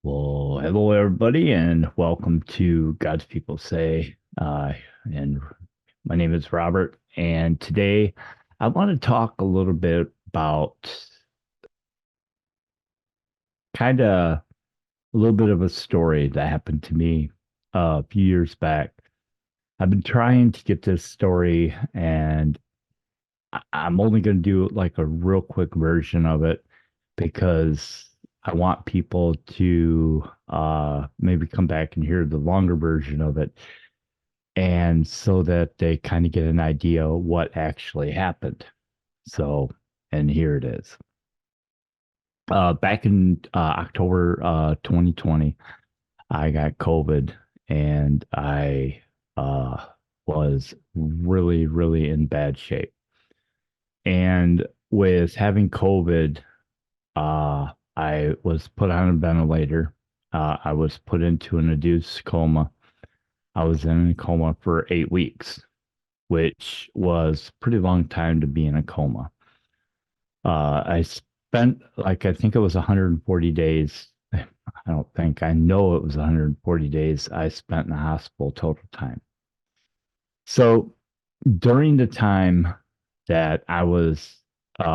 Well, hello everybody, and welcome to God's People Say. And my name is Robert, and today I want to talk a little bit about kind of a little bit of a story that happened to me a few years back. I've been trying to get this story, and I'm only going to do like a real quick version of it because I want people to maybe come back and hear the longer version of it, and so that they kind of get an idea what actually happened. So, and here it is. Back in October 2020, I got COVID, and I was really, really in bad shape. And with having COVID, I was put on a ventilator. I was put into an induced coma. I was in a coma for 8 weeks, which was a pretty long time to be in a coma. I spent like, I think it was 140 days. I don't think, I know it was 140 days I spent in the hospital total time. So during the time that I was, when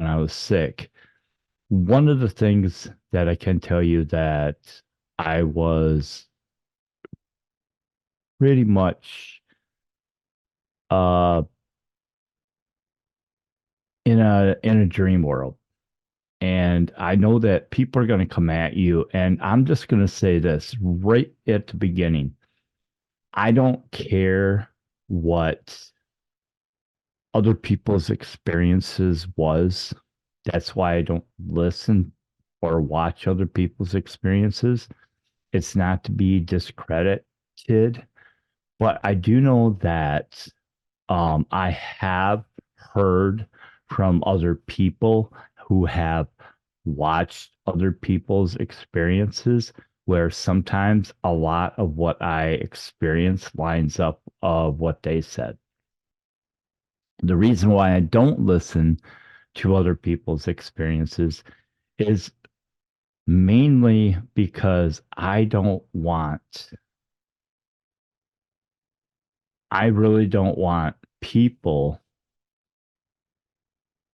I was sick, one of the things that I can tell you that I was pretty much uh, in a dream world. And I know that people are going to come at you. And I'm just going to say this right at the beginning. I don't care what other people's experiences was. That's why I don't listen or watch other people's experiences. It's not to be discredited, but I do know that I have heard from other people who have watched other people's experiences where sometimes a lot of what I experience lines up of what they said. The reason why I don't listen to other people's experiences is mainly because I really don't want people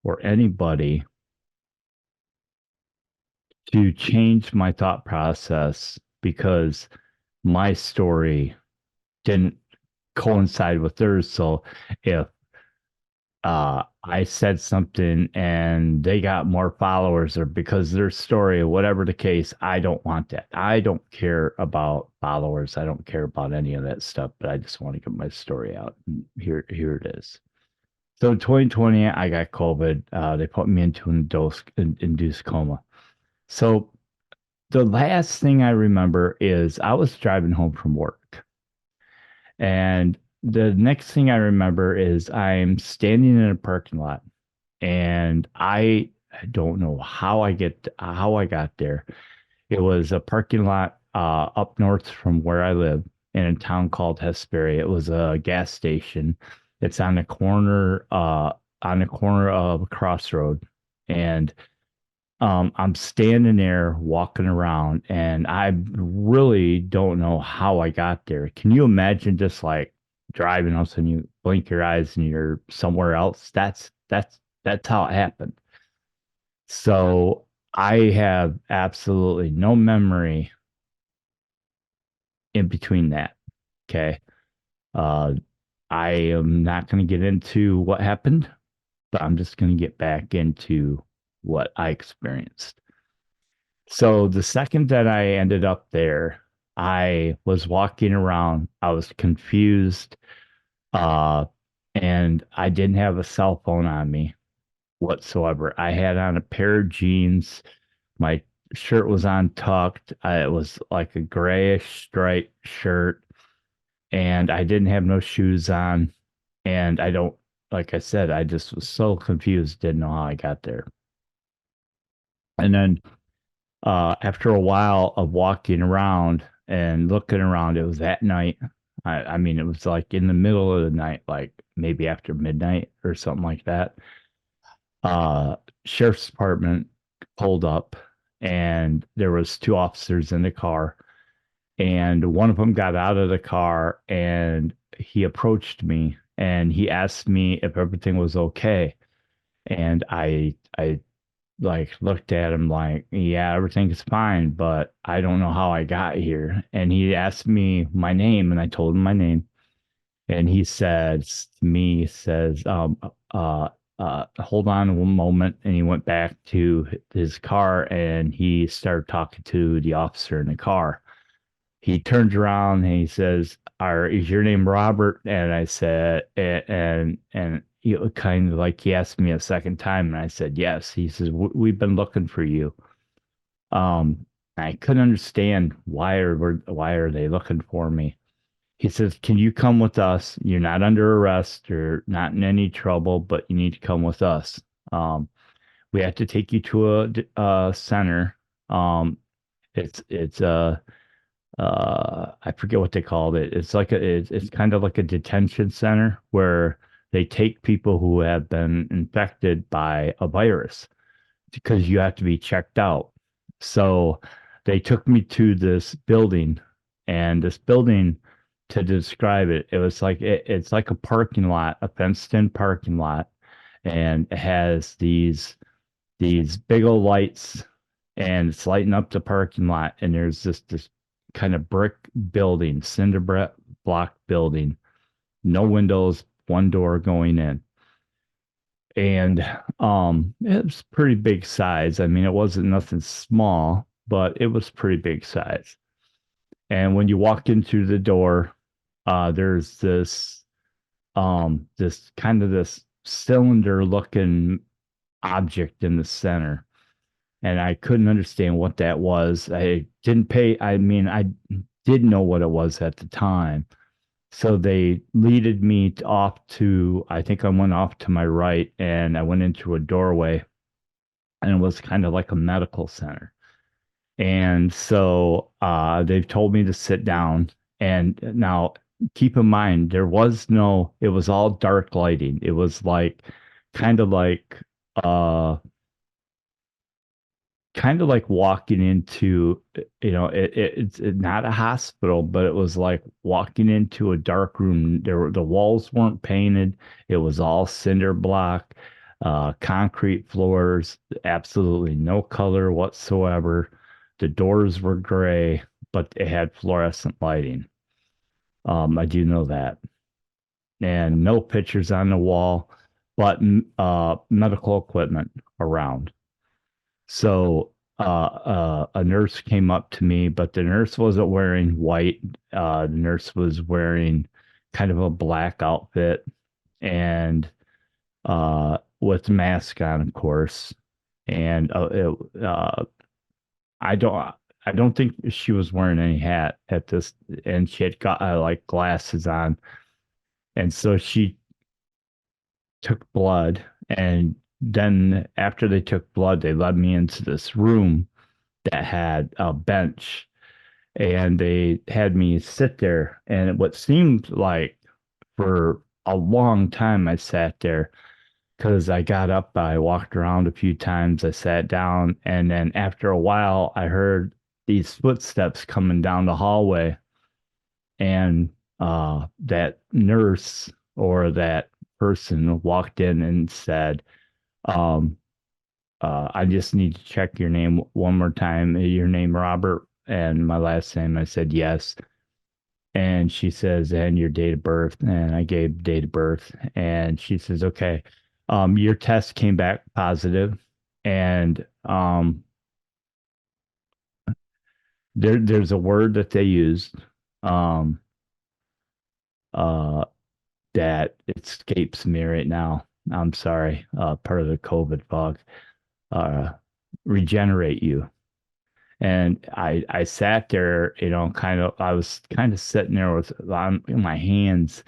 or anybody to change my thought process because my story didn't coincide with theirs. So if I said something and they got more followers or because their story or whatever the case, I don't want that. I don't care about followers. I don't care about any of that stuff, but I just want to get my story out. And here it is. So in 2020, I got COVID. They put me into an induced coma. So the last thing I remember is I was driving home from work. And the next thing I remember is I'm standing in a parking lot, and I don't know how I got there. It was a parking lot up north from where I live in a town called Hesperia. It was a gas station. It's on the corner of a crossroad. And I'm standing there walking around, and I really don't know how I got there. Can you imagine just like driving, all of a sudden you blink your eyes and you're somewhere else? That's how it happened. So I have absolutely no memory in between that. Okay. Uh, I am not going to get into what happened, but I'm just going to get back into what I experienced. So the second that I ended up there, I was walking around. I was confused, uh, and I didn't have a cell phone on me whatsoever. I had on a pair of jeans. My shirt was untucked. It was like a grayish striped shirt, and I didn't have no shoes on. And I don't, like I said, I just was so confused, didn't know how I got there. And then after a while of walking around and looking around, it was at night. I mean, it was like in the middle of the night, like maybe after midnight or something like that. Uh, Sheriff's department pulled up, and there was two officers in the car, and one of them got out of the car and he approached me and he asked me if everything was okay. And I like looked at him like, yeah, everything's fine, but I don't know how I got here. And he asked me my name, and I told him my name. And he says to me, he says, uh, hold on one moment. And he went back to his car and he started talking to the officer in the car. He turns around and he says, is your name Robert? And I said, and he kind of like he asked me a second time, and I said, yes. He says, We've been looking for you." I couldn't understand why are they looking for me. He says, "Can you come with us? You're not under arrest or not in any trouble, but you need to come with us. Um, we have to take you to a center. Um, it's I forget what they called it. It's kind of like a detention center where they take people who have been infected by a virus because you have to be checked out." So they took me to this building, and this building, to describe it, it's like a parking lot, a fenced-in parking lot, and it has these big old lights, and it's lighting up the parking lot. And there's this kind of brick building, block building, no windows, one door going in. And it was pretty big size. I mean, it wasn't nothing small, but it was pretty big size. And when you walk into the door, there's this cylinder looking object in the center. And I couldn't understand what that was. I mean, I did know what it was at the time. So they leaded me off to, I think I went off to my right and I went into a doorway, and it was kind of like a medical center. And so they've told me to sit down. And now keep in mind, it was all dark lighting. It was like kind of like, uh, kind of like walking into, it's not a hospital, but it was like walking into a dark room. The walls weren't painted. It was all cinder block, concrete floors, absolutely no color whatsoever. The doors were gray, but it had fluorescent lighting. I do know that. And no pictures on the wall, but medical equipment around. So a nurse came up to me, but the nurse wasn't wearing white. The nurse was wearing kind of a black outfit and with a mask on, of course. And I don't I don't think she was wearing any hat at this, and she had got like glasses on. And so she took blood, and then after they took blood, they led me into this room that had a bench, and they had me sit there. And what seemed like for a long time, I sat there because I got up, I walked around a few times, I sat down, and then after a while, I heard these footsteps coming down the hallway, and that nurse or that person walked in and said, um, I just need to check your name one more time. Your name, Robert, and my last name. I said, yes. And she says, and your date of birth. And I gave date of birth. And she says, okay, your test came back positive. And there's a word that they used um, uh, that escapes me right now. I'm sorry, part of the COVID fog. Uh, regenerate you. And I sat there, I was kind of sitting there with on my hands,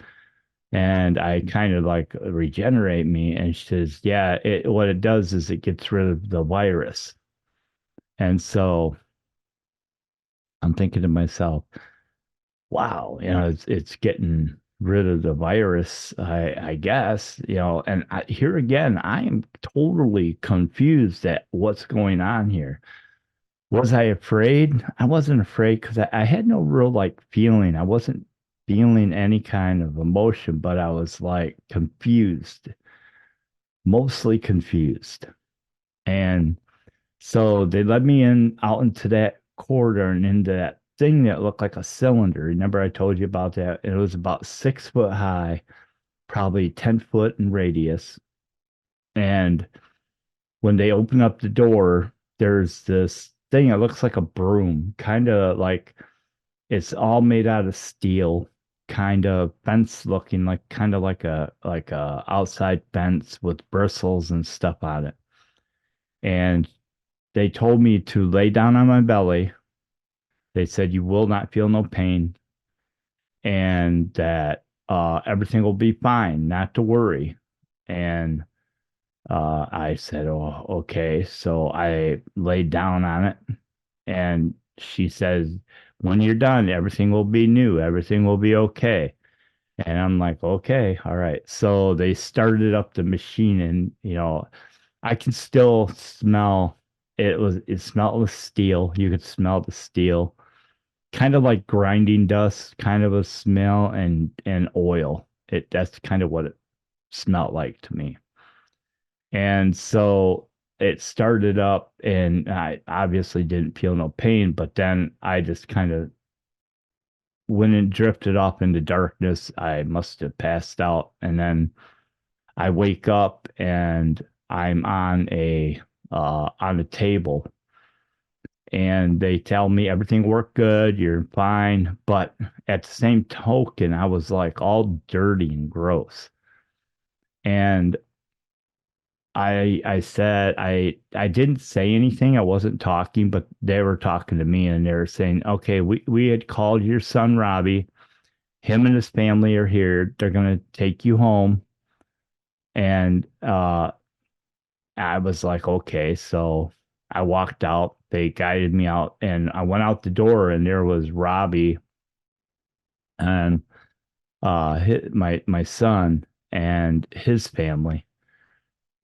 and I kind of like regenerate me. And she says, yeah, what it does is it gets rid of the virus. And so I'm thinking to myself, wow, it's getting rid of the virus, I guess, and here again, I am totally confused at what's going on here. Was I afraid? I wasn't afraid because I had no real like feeling. I wasn't feeling any kind of emotion, but I was like confused, mostly confused. And so they led me in out into that corridor and into that thing that looked like a cylinder. Remember, I told you about that? It was about 6 foot high, probably 10 foot in radius. And when they open up the door, there's this thing that looks like a broom, kind of like it's all made out of steel, kind of fence looking, like kind of like a outside fence with bristles and stuff on it. And they told me to lay down on my belly. They said you will not feel no pain and that everything will be fine, not to worry. And I said, "Oh, okay." So I laid down on it, and she says, "When you're done, everything will be new. Everything will be okay." And I'm like, "Okay, all right." So they started up the machine, and I can still smell. It smelled of steel. You could smell the steel, kind of like grinding dust, kind of a smell, and oil. That's kind of what it smelled like to me. And so it started up, and I obviously didn't feel no pain, but then I just kind of, when it drifted off into darkness, I must have passed out. And then I wake up and I'm on a table, and they tell me everything worked good, you're fine. But at the same token, I was like all dirty and gross. And I said I didn't say anything. I wasn't talking, but they were talking to me and they were saying, "Okay, we had called your son Robbie. Him and his family are here. They're gonna take you home." And I was like, "Okay." So I walked out. They guided me out, and I went out the door, and there was Robbie and my son and his family,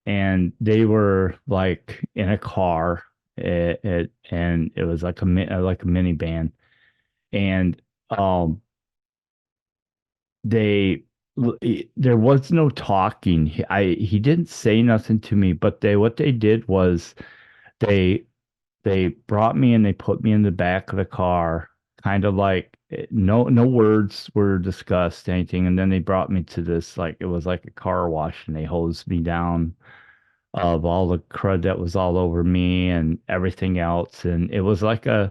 and they were like in a car, and it was like like a minivan, and um they there was no talking. He didn't say nothing to me, but they what they did was they they brought me and they put me in the back of the car, kind of like no words were discussed, anything, and then they brought me to this, like it was like a car wash, and they hosed me down of all the crud that was all over me and everything else. And it was like they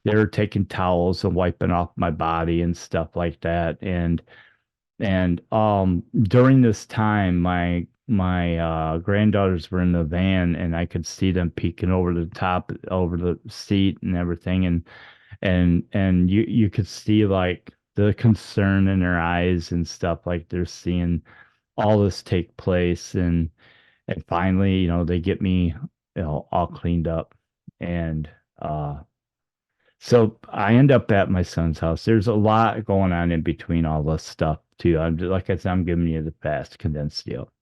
were taking towels and wiping off my body and stuff like that. And during this time, my granddaughters were in the van, and I could see them peeking over the top, over the seat and everything. And you could see like the concern in their eyes and stuff, like they're seeing all this take place. And finally, they get me, all cleaned up. And so I end up at my son's house. There's a lot going on in between all this stuff too. Like I said, I'm giving you the fast condensed deal.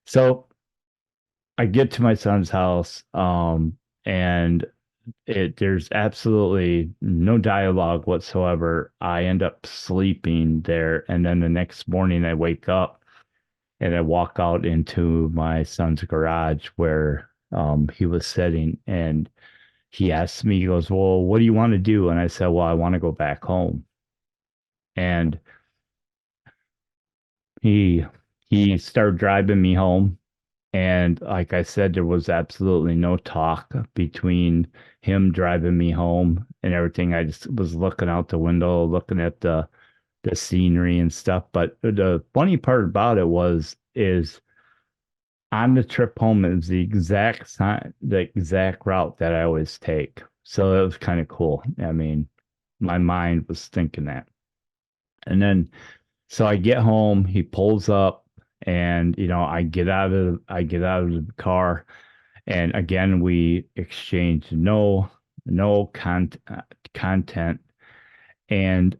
So I get to my son's house, and there's absolutely no dialogue whatsoever. I end up sleeping there, and then the next morning I wake up and I walk out into my son's garage where he was sitting, and he asked me, he goes, "Well, what do you want to do?" And I said, "Well, I want to go back home." And he he started driving me home. And like I said, there was absolutely no talk between him driving me home and everything. I just was looking out the window, looking at the scenery and stuff. But the funny part about it is on the trip home, it was the exact route that I always take. So it was kind of cool. I mean, my mind was thinking that. And then so I get home, he pulls up, and I get out of the car, and again we exchange no content. And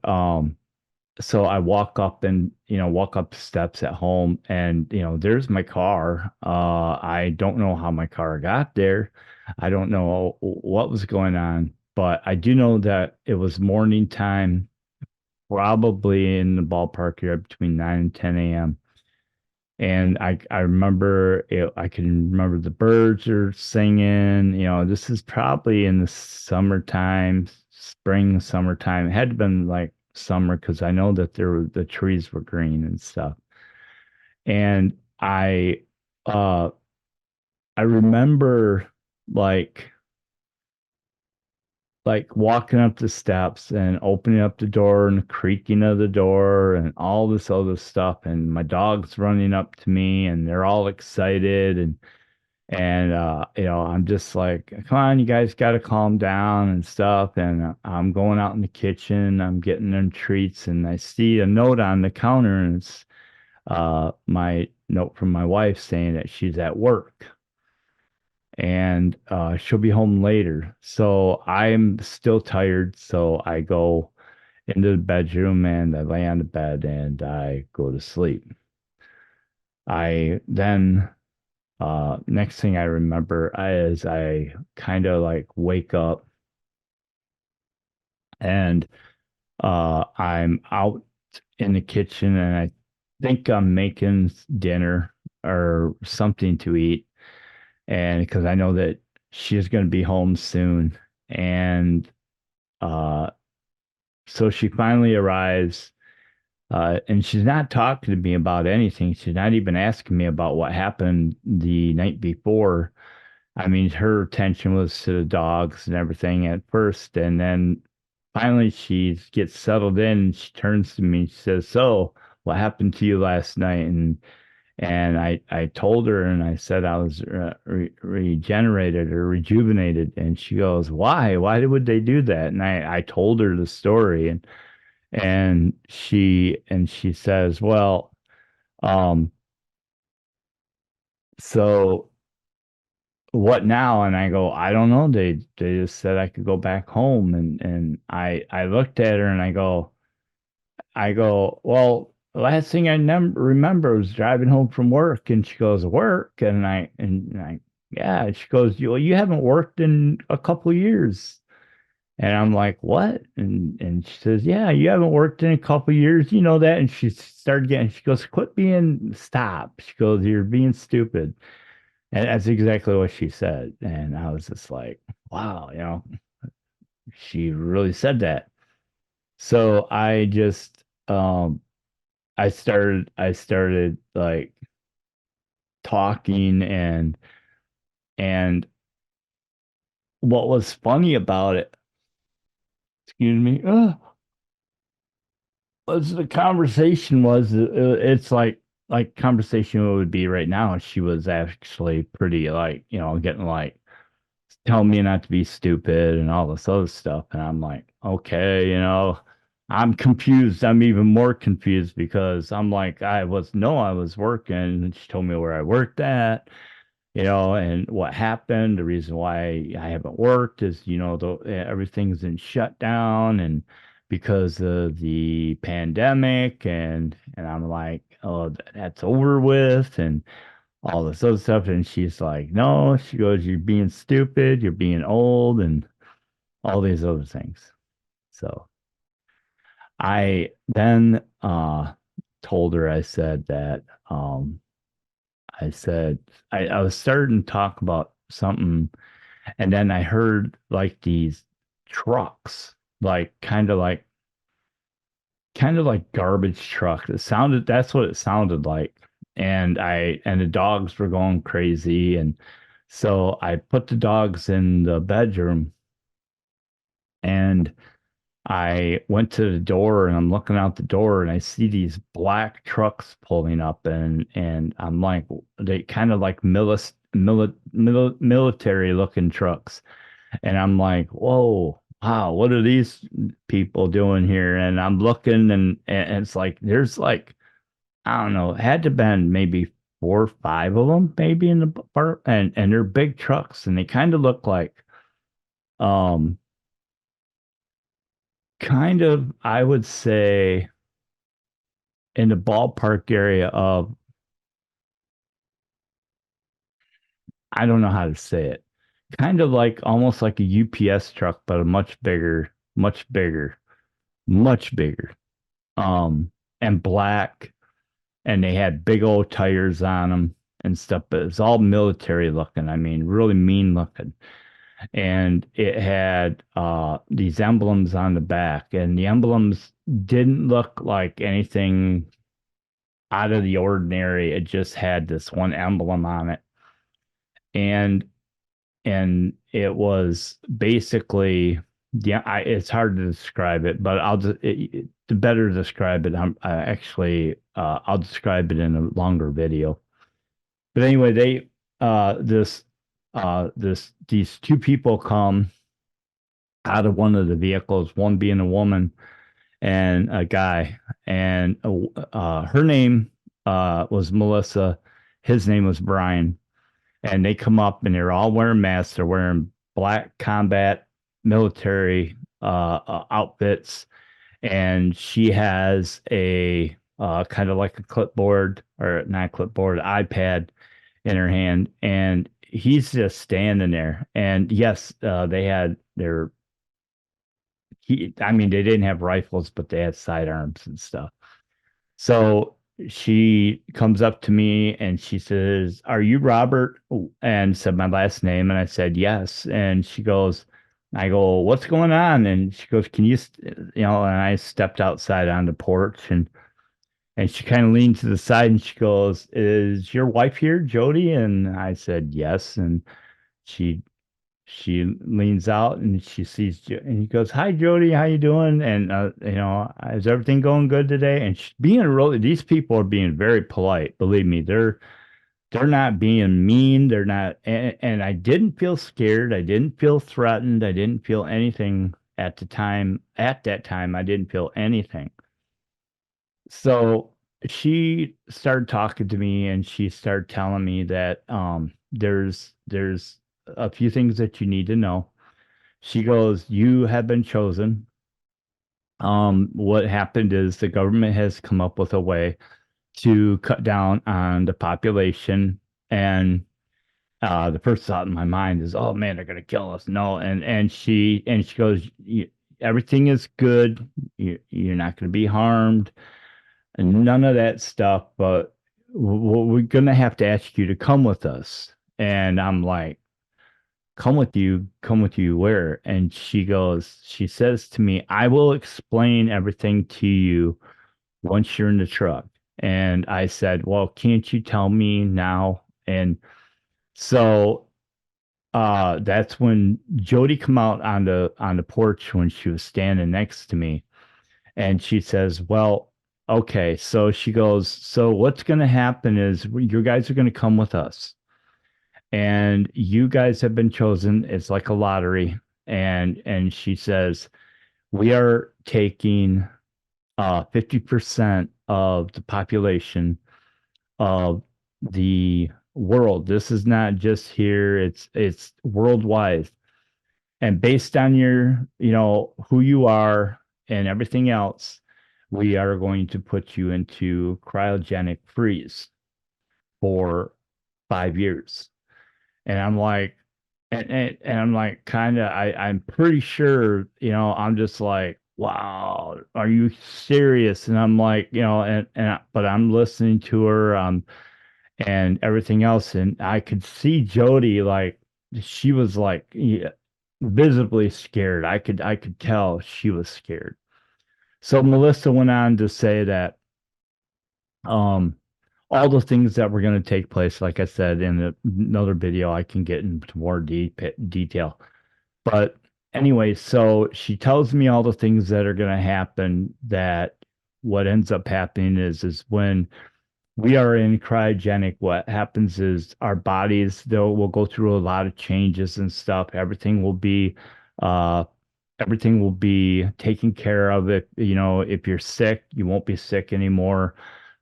so I walk up and, walk up the steps at home and, there's my car. I don't know how my car got there. I don't know what was going on, but I do know that it was morning time, probably in the ballpark here between 9 and 10 a.m. And I remember it, I can remember the birds are singing. This is probably in the summertime, spring, summertime. It had been like summer because I know that the trees were green and stuff. And uh I remember like walking up the steps and opening up the door and the creaking of the door and all this other stuff, and my dog's running up to me and they're all excited, and I'm just like, come on, you guys got to calm down and stuff. And I'm going out in the kitchen, I'm getting them treats, and I see a note on the counter, and it's my note from my wife saying that she's at work and she'll be home later. So I'm still tired. So I go into the bedroom and I lay on the bed and I go to sleep. I then, next thing I remember is I kind of like wake up and I'm out in the kitchen and I think I'm making dinner or something to eat. And because I know that she's going to be home soon. And uh, so she finally arrives, and she's not talking to me about anything. She's not even asking me about what happened the night before. I mean, her attention was to the dogs and everything at first. And then finally she gets settled in and she turns to me and she says, "So, what happened to you last night?" And I told her and I said I was regenerated or rejuvenated. And she goes, "Why? Why would they do that?" And I told her the story and she says, "Well, um, so what now?" And I go, "I don't know. They just said I could go back home." And I looked at her and I go, "Well, the last thing I remember was driving home from work." And she goes, "Work?" And I, yeah. She goes, "You haven't worked in a couple years." And I'm like, "What?" And she says, "Yeah, you haven't worked in a couple years. You know that." And she started getting, she goes, Stop." She goes, "You're being stupid." And that's exactly what she said. And I was just like, wow, she really said that. So I started like talking and what was funny about it, excuse me, was the conversation was it's like conversation would be right now. She was actually pretty like, getting like telling me not to be stupid and all this other stuff. And I'm like, okay, I'm confused. I'm even more confused because I'm like, I was working. And she told me where I worked at, and what happened. The reason why I haven't worked is, everything's in shutdown and because of the pandemic. And I'm like, oh, that's over with. And all this other stuff. And she's like, no, she goes, "You're being stupid, you're being old," and all these other things. So I then told her, I said that I said I was starting to talk about something, and then I heard like these trucks, like kind of like garbage trucks. That's what it sounded like. And the dogs were going crazy. And so I put the dogs in the bedroom and I went to the door and I'm looking out the door and I see these black trucks pulling up and I'm like, they kind of like military looking trucks. And I'm like, whoa, wow, what are these people doing here? And I'm looking and it's like, there's like, I don't know, it had to been maybe 4 or 5 of them, maybe in the bar, and they're big trucks, and they kind of look like, um, kind of, I would say. in the ballpark area of, I don't know how to say it, kind of like almost like a UPS truck, but a much bigger, much bigger. And black, and they had big old tires on them and stuff, but it's all military looking. I mean, really mean looking. And it had these emblems on the back, and the emblems didn't look like anything out of the ordinary. It just had this one emblem on it, and it was basically, yeah, it's hard to describe it, but to better describe it, I'll describe it in a longer video. But anyway, these two people come out of one of the vehicles, one being a woman and a guy, and her name was Melissa, his name was Brian, and they come up and they're all wearing masks. They're wearing black combat military outfits, and she has a kind of like a clipboard, or not clipboard, iPad in her hand, and he's just standing there. And yes, they had their I mean, they didn't have rifles, but they had sidearms and stuff. So she comes up to me and she says, "Are you Robert?" And said my last name. And I said, "Yes." And she goes, I go, "What's going on?" And she goes, "Can you, and I stepped outside on the porch, and she kind of leaned to the side and she goes, "Is your wife here, Jody?" And I said, "Yes." And she she leans out and she sees and he goes, "Hi, Jody, how you doing?" And "Is everything going good today?" And being really, these people are being very polite. Believe me, they're not being mean. They're not, and I didn't feel scared. I didn't feel threatened. I didn't feel anything at the time. At that time, I didn't feel anything. So she started talking to me and she started telling me that there's a few things that you need to know. She goes, "You have been chosen. What happened is the government has come up with a way to cut down on the population." And the first thought in my mind is, "Oh man, they're gonna kill us." No, and she goes, Everything is good. You're not gonna be harmed, and none of that stuff. But we're gonna have to ask you to come with us." And I'm like, come with you where?" And she says to me, "I will explain everything to you once you're in the truck." And I said, "Well, can't you tell me now?" And so that's when Jody come out on the porch when she was standing next to me, and she says, "Well, okay." So she goes, "So what's going to happen is you guys are going to come with us, and you guys have been chosen. It's like a lottery." And she says, "We are taking 50% of the population of the world. This is not just here, it's worldwide. And based on your, who you are and everything else, we are going to put you into cryogenic freeze for 5 years." And I'm like, and I'm like, kind of, I'm pretty sure, I'm just like, "Wow, are you serious?" And I'm like, but I'm listening to her, and everything else. And I could see Jody, like, she was like, yeah, visibly scared. I could tell she was scared. So Melissa went on to say that, um, all the things that were going to take place, like I said in another video, I can get into more detail. But anyway, so she tells me all the things that are going to happen. That what ends up happening is when we are in cryogenic, what happens is our bodies, though, will go through a lot of changes and stuff. Uh everything will be taken care of. If you're sick, you won't be sick anymore.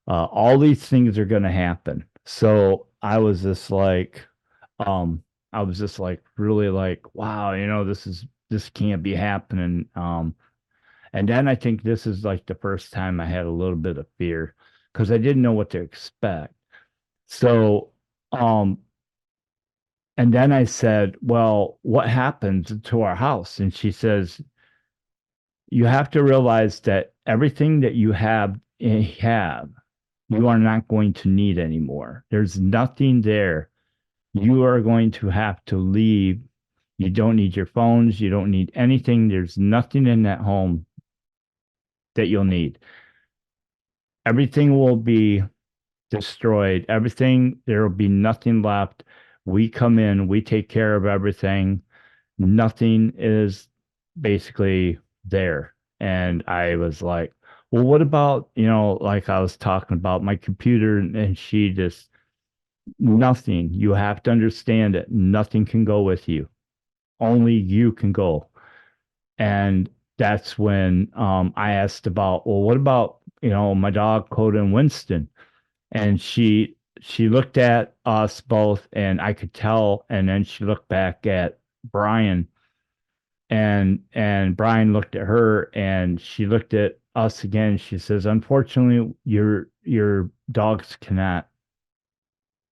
All these things are going to happen. So um I was just like really like, wow, this can't be happening. And then I think this is like the first time I had a little bit of fear because I didn't know what to expect. So, um, and then I said, well, what happened to our house? And she says, you have to realize that everything that you have, you are not going to need anymore. There's nothing there. You are going to have to leave. You don't need your phones. You don't need anything. There's nothing in that home that you'll need. Everything will be destroyed. Everything, there will be nothing left. We come in, we take care of everything. Nothing is basically there. And I was like, well, what about, like I was talking about my computer, and she just, nothing. You have to understand it. Nothing can go with you. Only you can go. And that's when I asked about, well, what about, my dog Coda and Winston? And she looked at us both, and I could tell, and then she looked back at Brian, and Brian looked at her, and she looked at us again. She says, unfortunately, your dogs cannot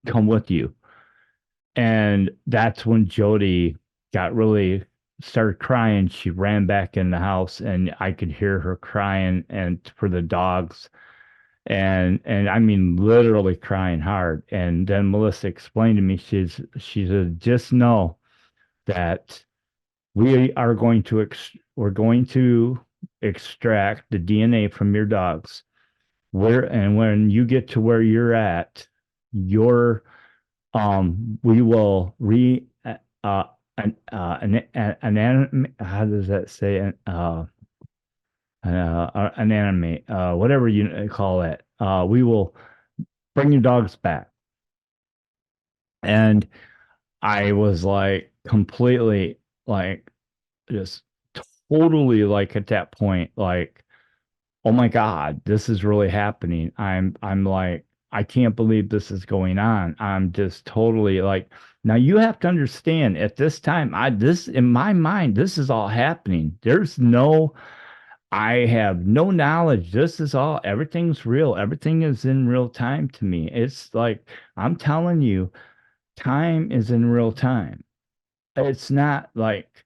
come with you. And that's when Jody got really started crying. She ran back in the house, and I could hear her crying and for the dogs, and I mean literally crying hard. And then Melissa explained to me, she said, just know that we're going to extract the DNA from your dogs. And when you get to where you're at, your we will uh how does that say, an anime, whatever you call it. We will bring your dogs back. And I was like completely, like, just totally, like, at that point, like, oh my God, this is really happening. I'm like, I can't believe this is going on. I'm just totally like, now you have to understand at this time, this in my mind, this is all happening. I have no knowledge. This is all, everything's real. Everything is in real time to me. It's like, I'm telling you, time is in real time. It's not like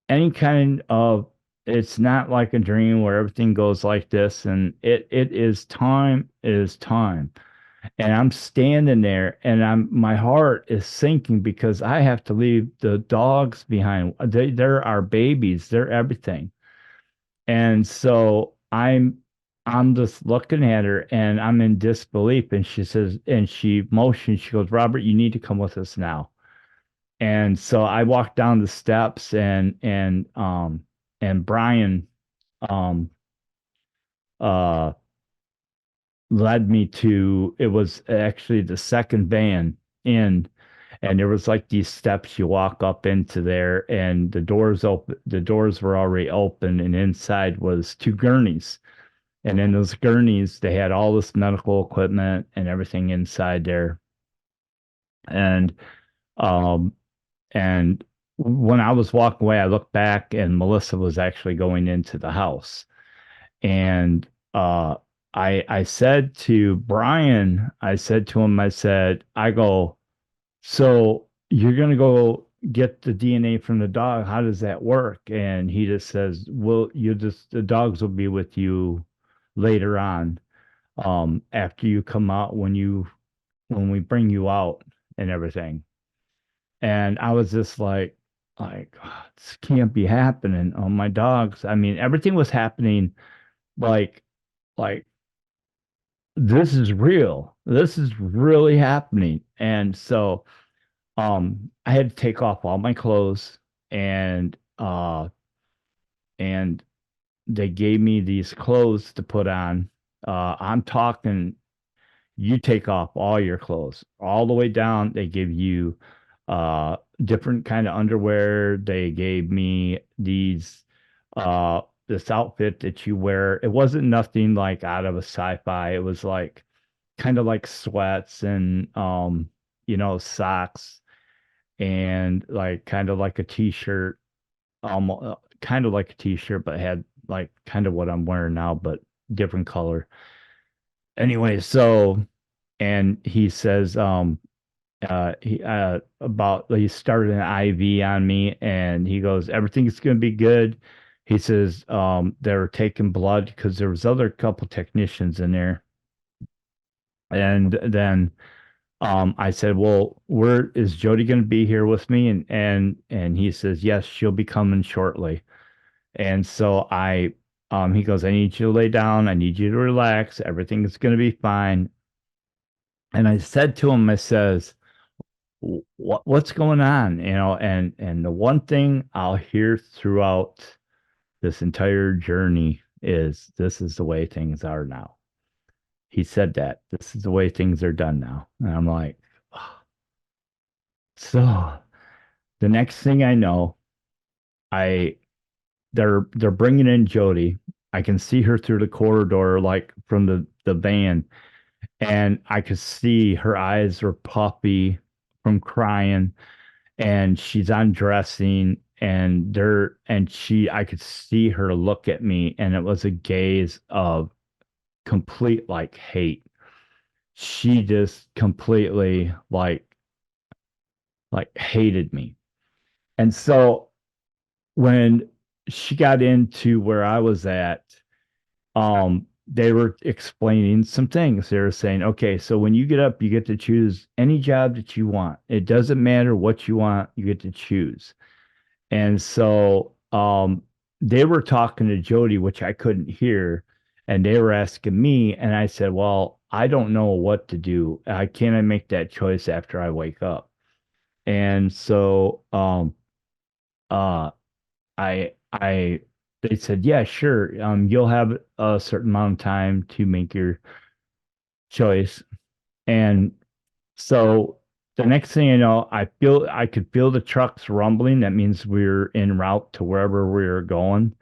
any kind of, it's not like a dream where everything goes like this. And it is time, is time. And I'm standing there, and my heart is sinking because I have to leave the dogs behind. They're our babies. They're everything. And so I'm just looking at her, and I'm in disbelief. And she says, and she motions, she goes, Robert, you need to come with us now. And so I walked down the steps, and Brian um uh led me to, it was actually the second van in, and there was like these steps you walk up into there, and the doors were already open, and inside was two gurneys. And in those gurneys, they had all this medical equipment and everything inside there. And um and when I was walking away, I looked back, and Melissa was actually going into the house. And I said to Brian, I said to him, I go, so you're gonna go get the DNA from the dog. How does that work? And he just says, well, the dogs will be with you later on, after you come out, when we bring you out and everything. And I was just like, "Oh, this can't be happening. Oh, my dogs. I mean, everything was happening like, like this is real. This is really happening. And so, I had to take off all my clothes, and they gave me these clothes to put on. I'm talking, you take off all your clothes all the way down. They give you different kind of underwear. They gave me this outfit that you wear. It wasn't nothing like out of a sci-fi. It was like kind of like sweats, and socks, and like kind of like a t-shirt, kind of like a t-shirt, but had like kind of what I'm wearing now, but different color. Anyway, so and he says, he about he started an IV on me, and he goes, everything's gonna be good. He says, they're taking blood because there was other couple technicians in there, and then I said, well, where is Jody gonna be here with me? And he says, yes, she'll be coming shortly. And so he goes, I need you to lay down. I need you to relax. Everything is going to be fine. And I said to him, I says, what's going on? And the one thing I'll hear throughout this entire journey is this is the way things are now. He said that this is the way things are done now. And I'm like, oh. So the next thing I know, I they're bringing in Jody. I can see her through the corridor, like from the van, and I could see her eyes were puffy from crying, and she's undressing, and I could see her look at me, and it was a gaze of complete like hate. She just completely like hated me. And so when she got into where I was at, they were explaining some things. They were saying, okay, so when you get up, you get to choose any job that you want. It doesn't matter what you want, you get to choose. And so they were talking to Jody, which I couldn't hear, and they were asking me, and I said, well, I don't know what to do. I can't make that choice after I wake up. And so uh I they said, yeah, sure. You'll have a certain amount of time to make your choice. And so the next thing you know, I could feel the trucks rumbling. That means we're en route to wherever we are going.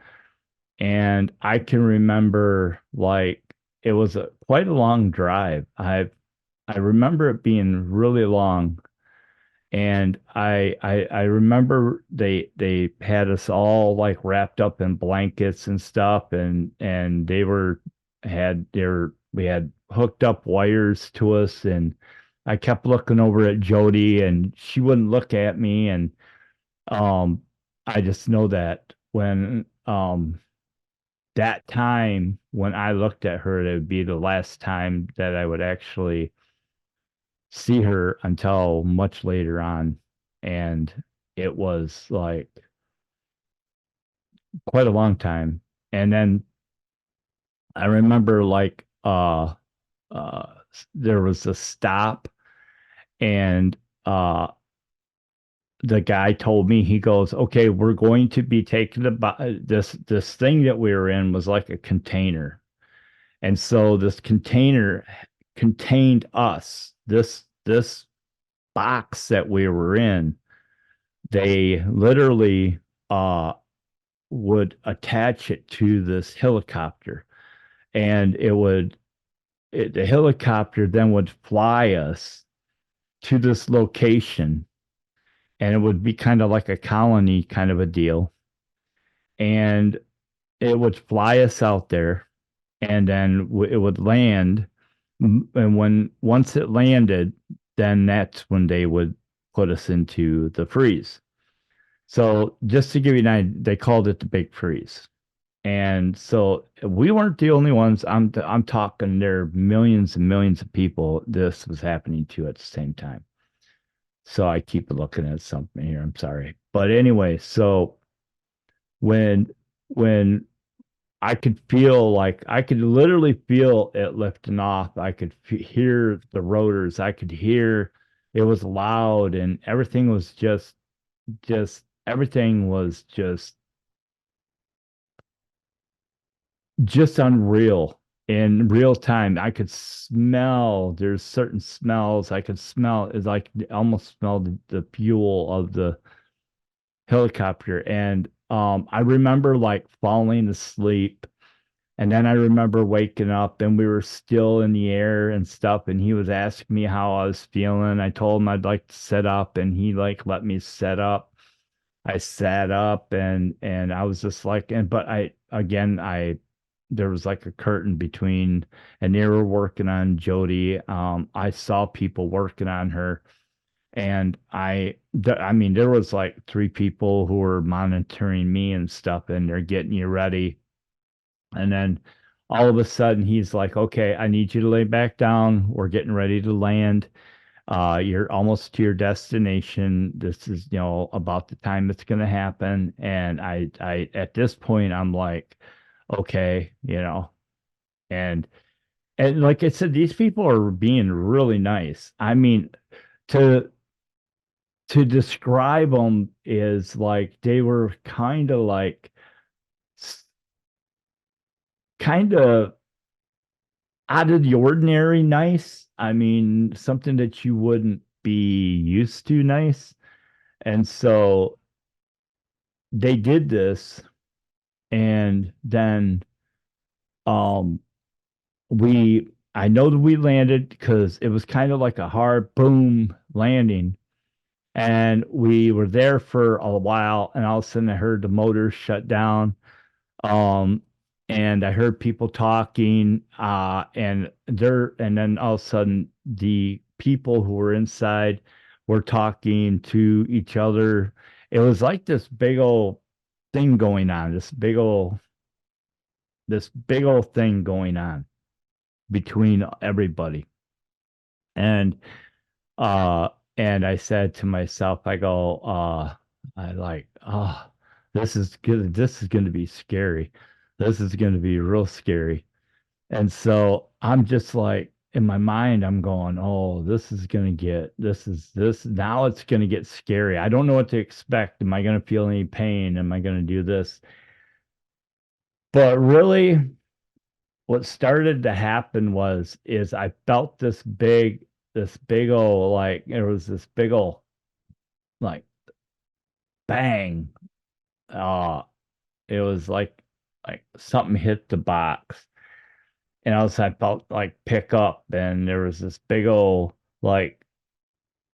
And I can remember like it was quite a long drive. I remember it being really long. And I remember they had us all like wrapped up in blankets and stuff, and we had hooked up wires to us, and I kept looking over at Jody, and she wouldn't look at me. And um I just know that when that time when I looked at her, it would be the last time that I would actually see her until much later on. And it was like quite a long time. And then I remember like there was a stop, and uh the guy told me, he goes, okay, we're going to be taking this thing that we were in was like a container. And so this container contained us. This box that we were in, they literally would attach it to this helicopter, and the helicopter then would fly us to this location, and it would be kind of like a colony kind of a deal. And it would fly us out there, and then it would land. And once it landed, then that's when they would put us into the freeze. So just to give you an idea, they called it the big freeze. And so we weren't the only ones. I'm talking there are millions and millions of people this was happening to at the same time. So I keep looking at something here. I'm sorry. But anyway, so when when I could literally feel it lifting off. I could hear the rotors. I could hear it was loud, and everything was just everything was just unreal in real time. I could smell, there's certain smells I could smell. It's like almost smell the fuel of the helicopter. And I remember like falling asleep, and then I remember waking up, and we were still in the air and stuff, and he was asking me how I was feeling. I told him I'd like to set up, and he like let me set up. I sat up and I was just like, and but I again I there was like a curtain between, and they were working on Jody. I saw people working on her, and I mean, there was like three people who were monitoring me and stuff, and they're getting you ready. And then all of a sudden, he's like, "Okay, I need you to lay back down. We're getting ready to land. You're almost to your destination. This is, about the time it's going to happen." And at this point, I'm like, okay, and like I said, these people are being really nice. I mean, to describe them is like they were kind of like kind of out of the ordinary nice. I mean, something that you wouldn't be used to nice. And so they did this, and then um we I know that we landed because it was kind of like a hard boom landing. And we were there for a while, and all of a sudden I heard the motors shut down. Um, and I heard people talking, and then all of a sudden the people who were inside were talking to each other. It was like this big old thing going on, this big old thing going on between everybody. And uh and I said to myself, I go, I like, oh, this is good. This is going to be scary. This is going to be real scary. And so I'm just like, in my mind, I'm going, oh, this is going to get, this, now it's going to get scary. I don't know what to expect. Am I going to feel any pain? Am I going to do this? But really, what started to happen is I felt this big old, like, there was this big old, like, bang. Uh, it was like something hit the box. And also I felt like pick up, and there was this big old, like,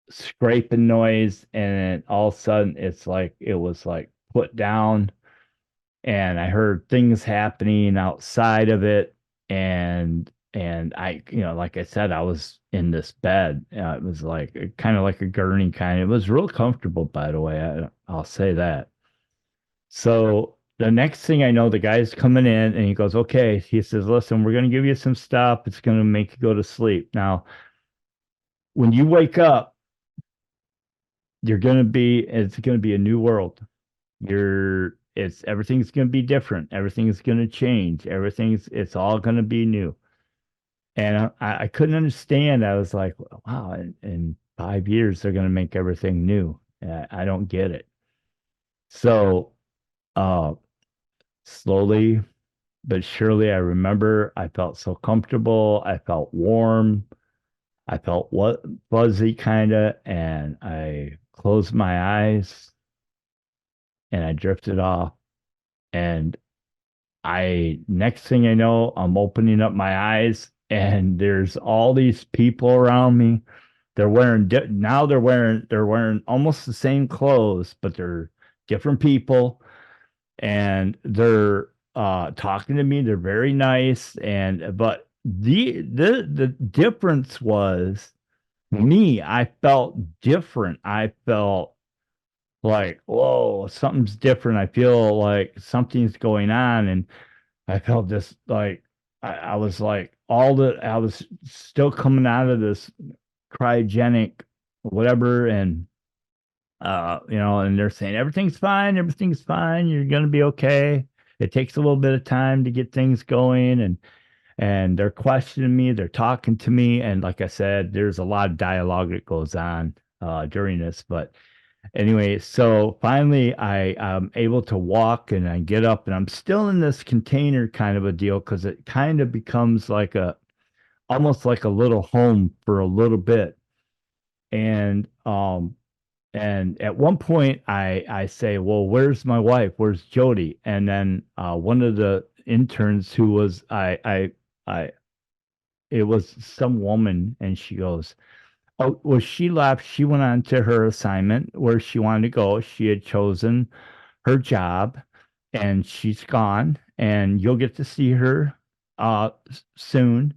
scraping noise, and all of a sudden it's like it was like put down, and I heard things happening outside of it. And I, like I said, I was in this bed. It was like kind of like a gurney kind. It was real comfortable, by the way. I'll say that. So the next thing I know, the guy's coming in, and he goes, "Okay." He says, "Listen, we're going to give you some stuff. It's going to make you go to sleep. Now, when you wake up, it's going to be a new world. Everything's going to be different. Everything's going to change. It's all going to be new." And I couldn't understand. I was like, wow, in 5 years, they're going to make everything new. I don't get it. So, uh, slowly but surely, I remember I felt so comfortable. I felt warm. I felt what fuzzy kind of, and I closed my eyes and I drifted off. And next thing I know, I'm opening up my eyes, and there's all these people around me. Now they're wearing almost the same clothes, but they're different people, and they're talking to me. They're very nice, and but the difference was me. I felt different. I felt like, whoa, something's different. I feel like something's going on. And I felt this, like, I was like, I was still coming out of this cryogenic whatever. And and they're saying everything's fine, you're gonna be okay. It takes a little bit of time to get things going. And they're questioning me, they're talking to me, and like I said, there's a lot of dialogue that goes on during this. But anyway, so finally I am able to walk, and I get up, and I'm still in this container kind of a deal, because it kind of becomes like almost like a little home for a little bit. And at one point I say, "Well, where's my wife? Where's Jody?" And then one of the interns, who was I it was some woman, and she goes, Oh, well, she left. She went on to her assignment where she wanted to go. She had chosen her job, and she's gone. And you'll get to see her soon.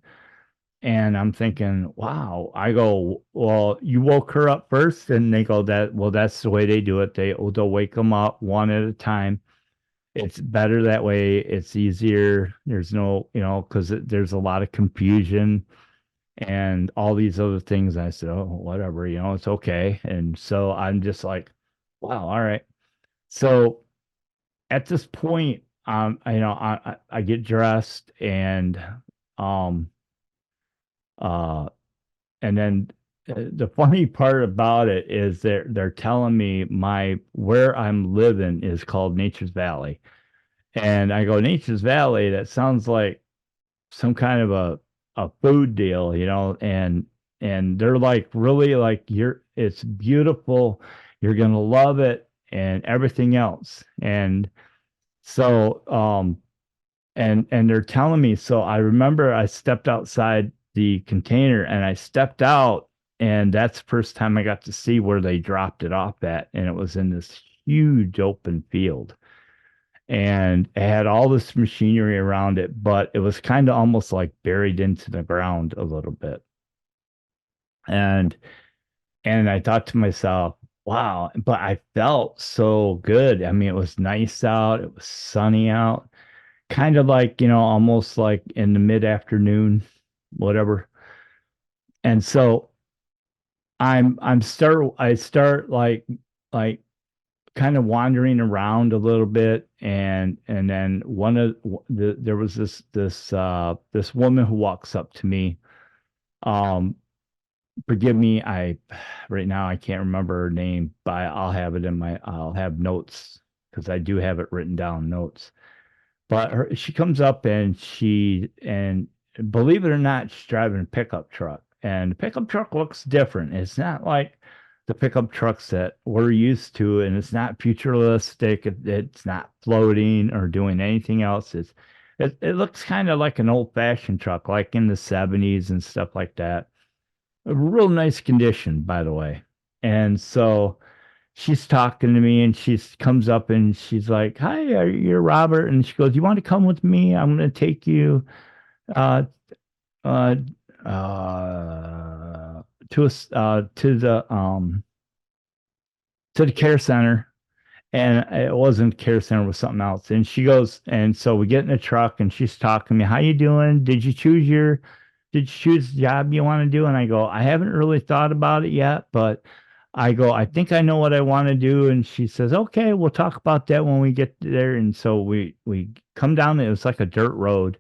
And I'm thinking, wow. I go, well, you woke her up first, and they go that. Well, that's the way they do it. They'll wake them up one at a time. It's better that way. It's easier. There's no, because there's a lot of confusion and all these other things. I said, oh, whatever, it's okay. And so I'm just like, wow, all right. So at this point, I get dressed and, um, uh, and then the funny part about it is they're telling me where I'm living is called Nature's Valley, and I go Nature's Valley. That sounds like some kind of a food deal, and they're like really like it's beautiful, you're gonna love it and everything else. And so and they're telling me, so I remember I stepped outside the container and I stepped out, and that's the first time I got to see where they dropped it off at, and it was in this huge open field, and it had all this machinery around it, but it was kind of almost like buried into the ground a little bit. And I thought to myself, wow, but I felt so good. I mean, it was nice out, it was sunny out, kind of like, almost like in the mid-afternoon, whatever. And so I start like kind of wandering around a little bit, and then there was this woman who walks up to me. um Forgive me, I right now I can't remember her name, but I'll have notes, because I do have it written down, notes. But she comes up, and believe it or not, she's driving a pickup truck. And the pickup truck looks different. It's not like the pickup trucks that we're used to, and it's not futuristic. It's not floating or doing anything else. It looks kind of like an old-fashioned truck, like in the 70s and stuff like that. A real nice condition, by the way. And so she's talking to me, and she comes up and she's like, "Hi, you're Robert." And she goes, "You want to come with me? I'm going to take you uh uh to us to the care center." And it wasn't care center, it was something else. And she goes, and so we get in the truck, and she's talking to me, "How you doing? Did you choose the job you want to do?" And I go, "I haven't really thought about it yet, but I go, I think I know what I want to do." And she says, "Okay, we'll talk about that when we get there." And so we come down, it was like a dirt road,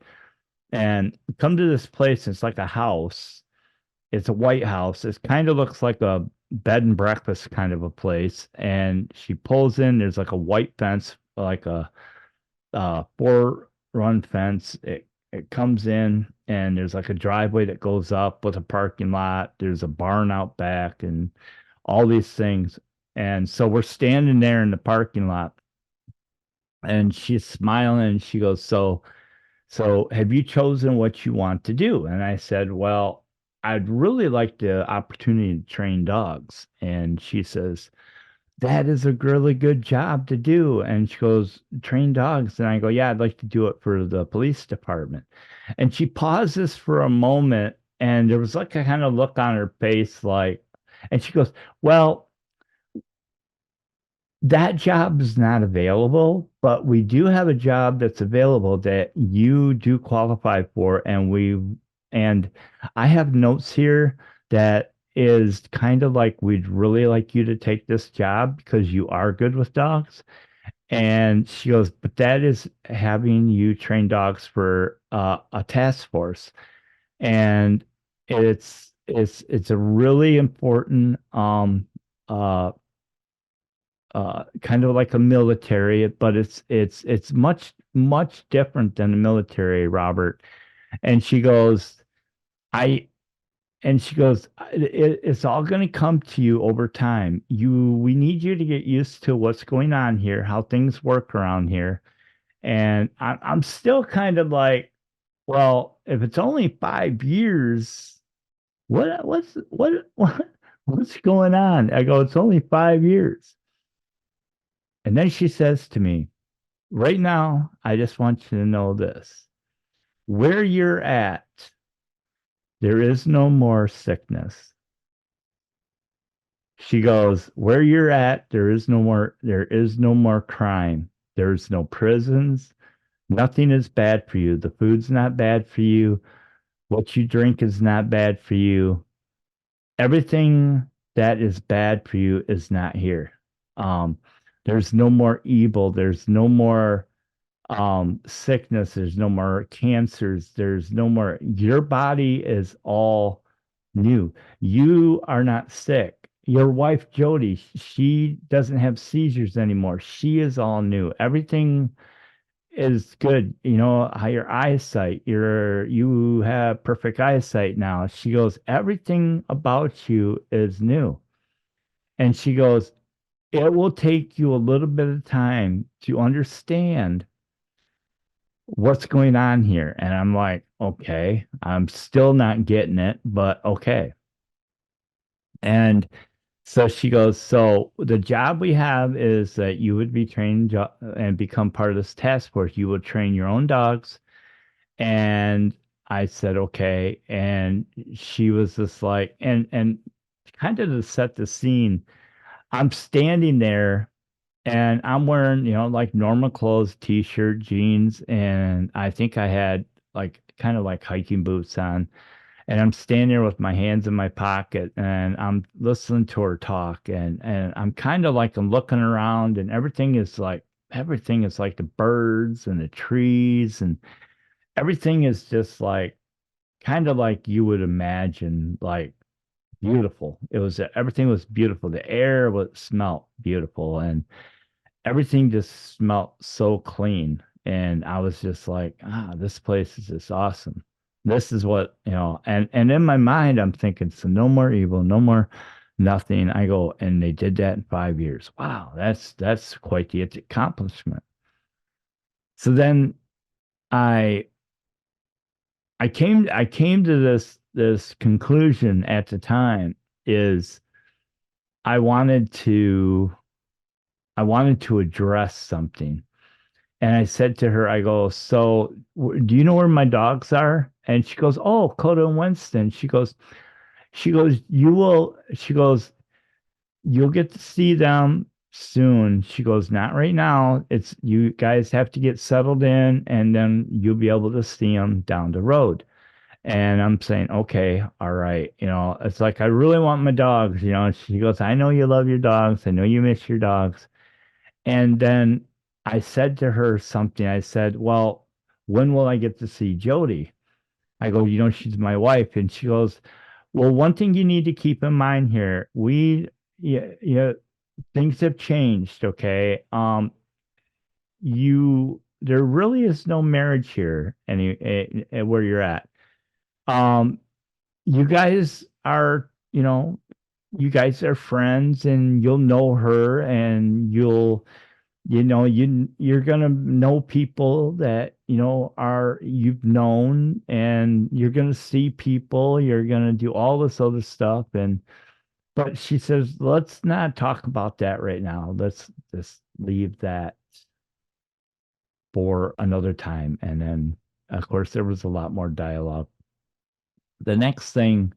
and we come to this place. It's like a house. It's a white house. It kind of looks like a bed and breakfast kind of a place. And she pulls in. There's like a white fence, like a four run fence. It comes in, and there's like a driveway that goes up with a parking lot. There's a barn out back, and all these things. And so we're standing there in the parking lot, and she's smiling, and she goes, "So have you chosen what you want to do?" And I said, "Well, I'd really like the opportunity to train dogs." And she says, "That is a really good job to do." And she goes, "Train dogs?" And I go, "Yeah, I'd like to do it for the police department." And she pauses for a moment, and there was like a kind of look on her face, like, and she goes, "Well, that job is not available, but we do have a job that's available that you do qualify for." And I have notes here that is kind of like, "We'd really like you to take this job because you are good with dogs." And she goes, "But that is having you train dogs for a task force." And it's a really important uh kind of like a military, but it's much different than the military, Robert. And she goes, I and she goes, It's all going to come to you over time. We need you to get used to what's going on here, how things work around here." And I'm still kind of like, well, if it's only 5 years, what What's going on? I go, it's only 5 years. And then she says to me, right now, I just want you to know this. Where you're at, there is no more sickness. She goes, where you're at, there is no more crime. There's no prisons. Nothing is bad for you. The food's not bad for you. What you drink is not bad for you. Everything that is bad for you is not here. Um, there's no more evil. There's no more sickness. There's no more cancers. There's no more. Your body is all new. You are not sick. Your wife Jody, she doesn't have seizures anymore. She is all new. Everything is good. You know, how your eyesight, you have perfect eyesight now. She goes, everything about you is new. And she goes, it will take you a little bit of time to understand what's going on here. And I'm like, okay, I'm still not getting it, but okay. And so she goes, so the job we have is that you would be trained and become part of this task force. You will train your own dogs. And I said, okay. And she was just like, and kind of to set the scene, I'm standing there and I'm wearing, like normal clothes, t-shirt, jeans, and I think I had like kind of like hiking boots on. And I'm standing there with my hands in my pocket and I'm listening to her talk and I'm kind of like I'm looking around and everything is like the birds and the trees and everything is just like kind of like you would imagine, like beautiful. Everything was beautiful. The air was smelled beautiful and everything just smelled so clean. And I was just like, this place is just awesome. This is what, and in my mind, I'm thinking, so no more evil, no more nothing. I go, and they did that in 5 years. Wow, that's quite the accomplishment. So then I I came to this conclusion at the time is I wanted to I wanted to address something. And I said to her, I go, so do you know where my dogs are? And she goes, oh, Coda and Winston. She goes, you'll get to see them soon. She goes, not right now. It's you guys have to get settled in and then you'll be able to see them down the road. And I'm saying, okay, all right. It's like, I really want my dogs. She goes, I know you love your dogs. I know you miss your dogs. And then I said to her something. I said, well, when will I get to see Jody? I go, she's my wife. And she goes, well, one thing you need to keep in mind here, yeah, things have changed. Okay. There really is no marriage here where you're at. Um, you guys are, you guys are friends and you'll know her and you're gonna know people that you've known and you're gonna see people, you're gonna do all this other stuff. And but she says, let's not talk about that right now. Let's just leave that for another time. And then of course there was a lot more dialogue. The next thing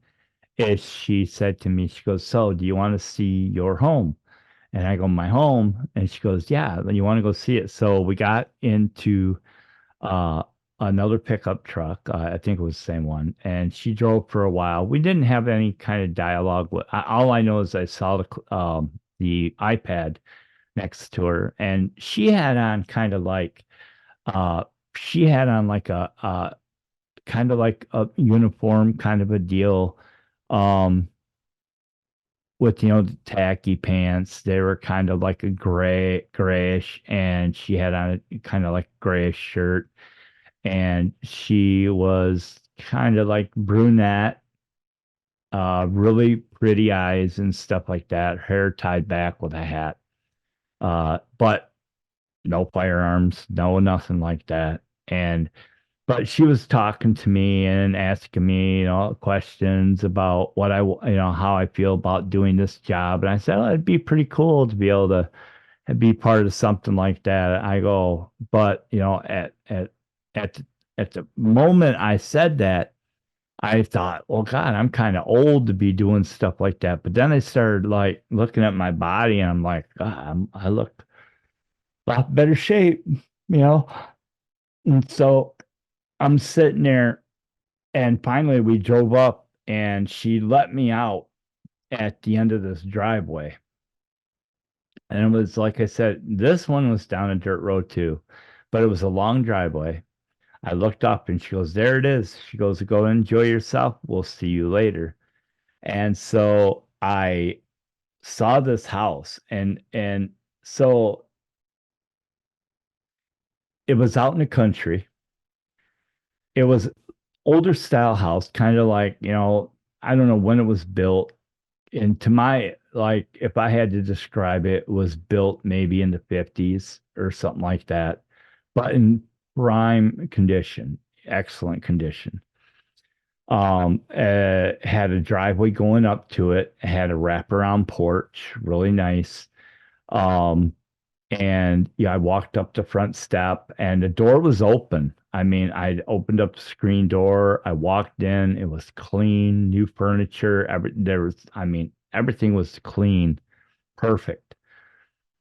is she said to me, she goes, so do you want to see your home? And I go, my home? And she goes, yeah, then you want to go see it. So we got into uh, another pickup truck. I think it was the same one. And she drove for a while. We didn't have any kind of dialogue. All I know is I saw the iPad next to her, and uh, she had on like a kind of like a uniform kind of a deal. Um, with the tacky pants. They were kind of like a grayish, and she had on a kind of like grayish shirt, and she was kind of like brunette, really pretty eyes and stuff like that. Hair tied back with a hat, but no firearms, no nothing like that. And but she was talking to me and asking me, questions about how I feel about doing this job. And I said, oh, it'd be pretty cool to be able to be part of something like that. I go, but at the, at the moment I said that, I thought, well, God, I'm kind of old to be doing stuff like that. But then I started like looking at my body, and I'm like, God, I look a lot better shape, you know. And so I'm sitting there, and finally we drove up, and she let me out at the end of this driveway. And it was like I said, this one was down a dirt road too, but it was a long driveway. I looked up and she goes, there it is. She goes, go enjoy yourself. We'll see you later. And so I saw this house, and so it was out in the country. It was older style house, kind of like, I don't know when it was built. And to my, like, if I had to describe it, it was built maybe in the 50s or something like that, but in prime condition, excellent condition. Had a driveway going up to it, had a wraparound porch, really nice. Um, and yeah, I walked up the front step and the door was open. I mean, I opened up the screen door. I walked in. It was clean, new furniture. I mean, everything was clean, perfect.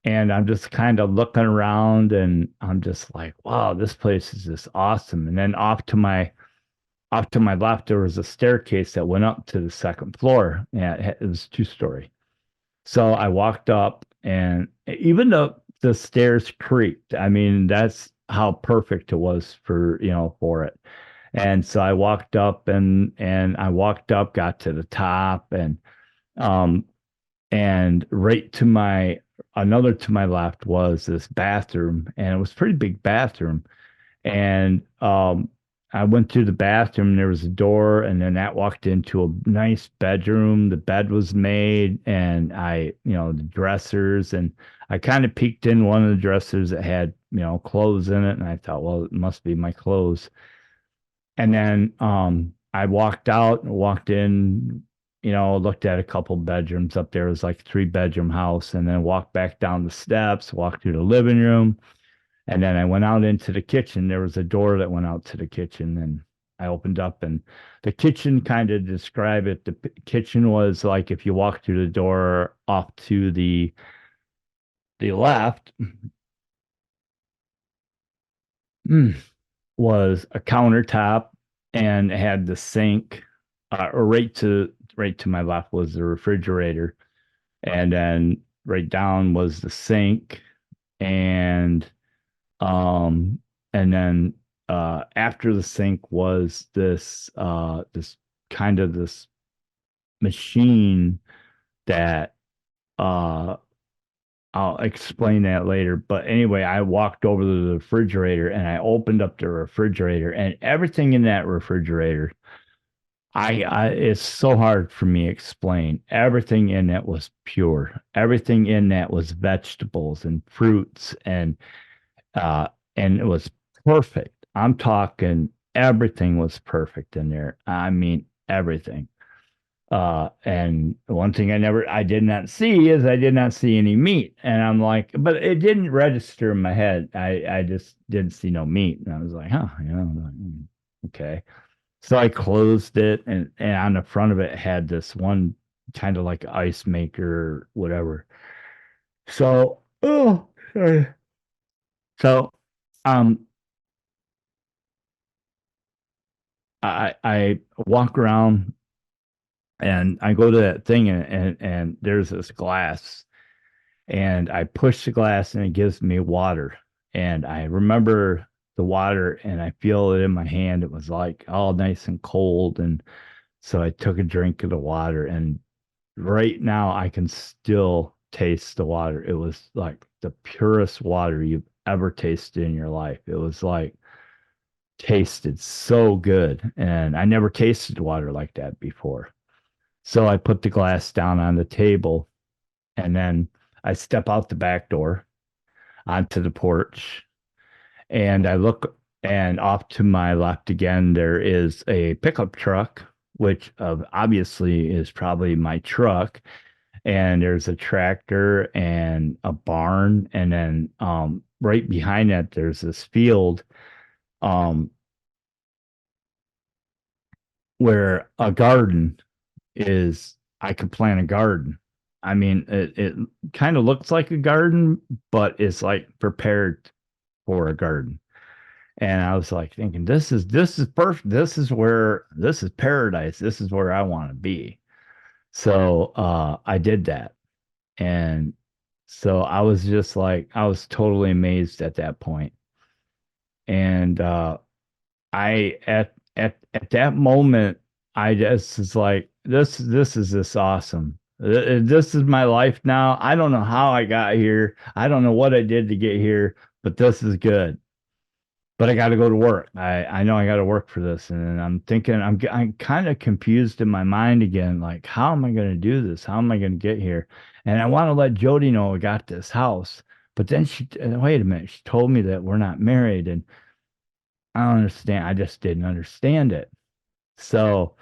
And I'm just kind of looking around and I'm just like, wow, this place is just awesome. And then off to my left, there was a staircase that went up to the second floor. Yeah, it was two-story. So I walked up, and even though the stairs creaked, I mean, that's how perfect it was for it. And so I walked up, and I walked up, got to the top, um and right to my another to my left was this bathroom, and it was a pretty big bathroom. And I went through the bathroom, there was a door, and then that walked into a nice bedroom. The bed was made, and the dressers, and I kind of peeked in one of the dressers that had, clothes in it, and I thought, well, it must be my clothes. And then I walked out and walked in, looked at a couple bedrooms up there. It was like a three-bedroom house, and then walked back down the steps, walked through the living room, and then I went out into the kitchen. There was a door that went out to the kitchen, and I opened up, and the kitchen, kind of describe it. The kitchen was like if you walk through the door off to the left, was a countertop, and it had the sink, or right to my left was the refrigerator, and then right down was the sink, and Um, and then after the sink was this kind of this machine that uh I'll explain that later. But anyway, I walked over to the refrigerator and I opened up the refrigerator, and everything in that refrigerator, I it's so hard for me to explain. Everything in it was pure. Everything in that was vegetables and fruits, uh, and it was perfect. I'm talking everything was perfect in there. I mean, everything. And one thing I did not see is I did not see any meat. And I'm like, but it didn't register in my head. I just didn't see no meat. And I was like, huh, okay. So I closed it, and on the front of it had this one kind of like ice maker, whatever. So, oh, sorry. So, um, I walk around and I go to that thing, and there's this glass, and I push the glass and it gives me water. And I remember the water and I feel it in my hand. It was like all nice and cold. And so I took a drink of the water, and right now I can still taste the water. It was like the purest water you've ever tasted in your life. It was like tasted so good. And I never tasted water like that before. So I put the glass down on the table, and then I step out the back door onto the porch, and I look And off to my left again, there is a pickup truck, which obviously is probably my truck. And there's a tractor and a barn. And then right behind that, there's this field um, where a garden is. I could plant a garden. I mean, it kind of looks like a garden, but it's like prepared for a garden. And I was like thinking, this is perfect. This is paradise. This is where I want to be. So I did that. And so I was just like, I was totally amazed at that point. And I at that moment, I just was like, this is this awesome. This is my life now. I don't know how I got here. I don't know what I did to get here, but this is good. But I got to go to work. I know I got to work for this, and I'm thinking I'm kind of confused in my mind again. Like, how am I going to do this? How am I going to get here? And I want to let Jody know I got this house, but then wait a minute, she told me that we're not married, and I don't understand. I just didn't understand it. So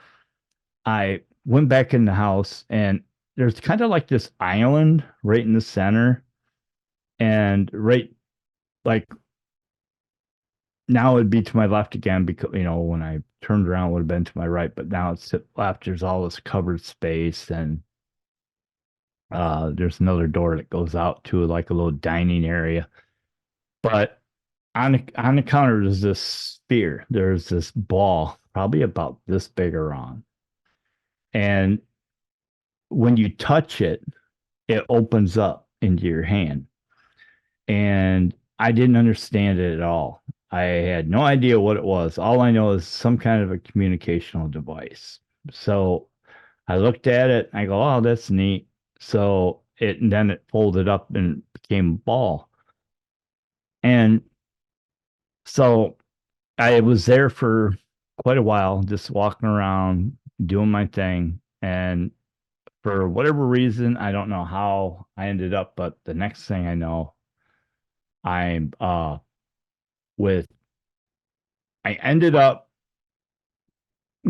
I went back in the house, and there's kind of like this island right in the center, and right like now it'd be to my left again because when I turned around it would have been to my right, but now it's to left. There's all this covered space, and there's another door that goes out to like a little dining area. But on the counter there's this sphere. There's this ball, probably about this big around, and when you touch it, it opens up into your hand. And I didn't understand it at all. I had no idea what it was. All I know is some kind of a communicational device. So I looked at it. I go, "Oh, that's neat." So and then it folded up and became a ball. And so I was there for quite a while, just walking around, doing my thing. And for whatever reason, I don't know how I ended up, but the next thing I know, I'm with I ended up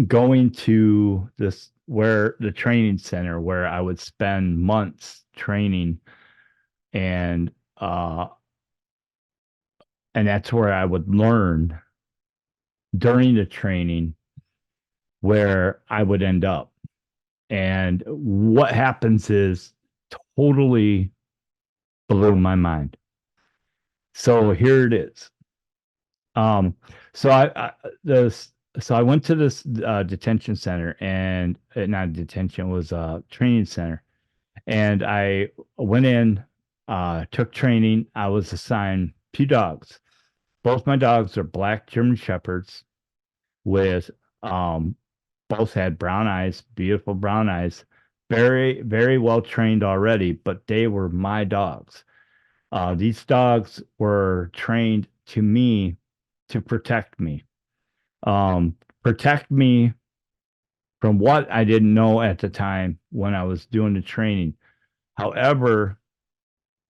going to this where the training center where I would spend months training, and uh and that's where I would learn during the training where I would end up. And what happens is totally blew my mind. So here it is. Um, so I this so I went to this detention center, and not detention, was a training center, and I went in, took training. I was assigned two dogs. Both my dogs are black German shepherds with um both had brown eyes, beautiful brown eyes, very very well trained already, but they were my dogs. These dogs were trained to me to um, protect me from what I didn't know at the time when I was doing the training. However,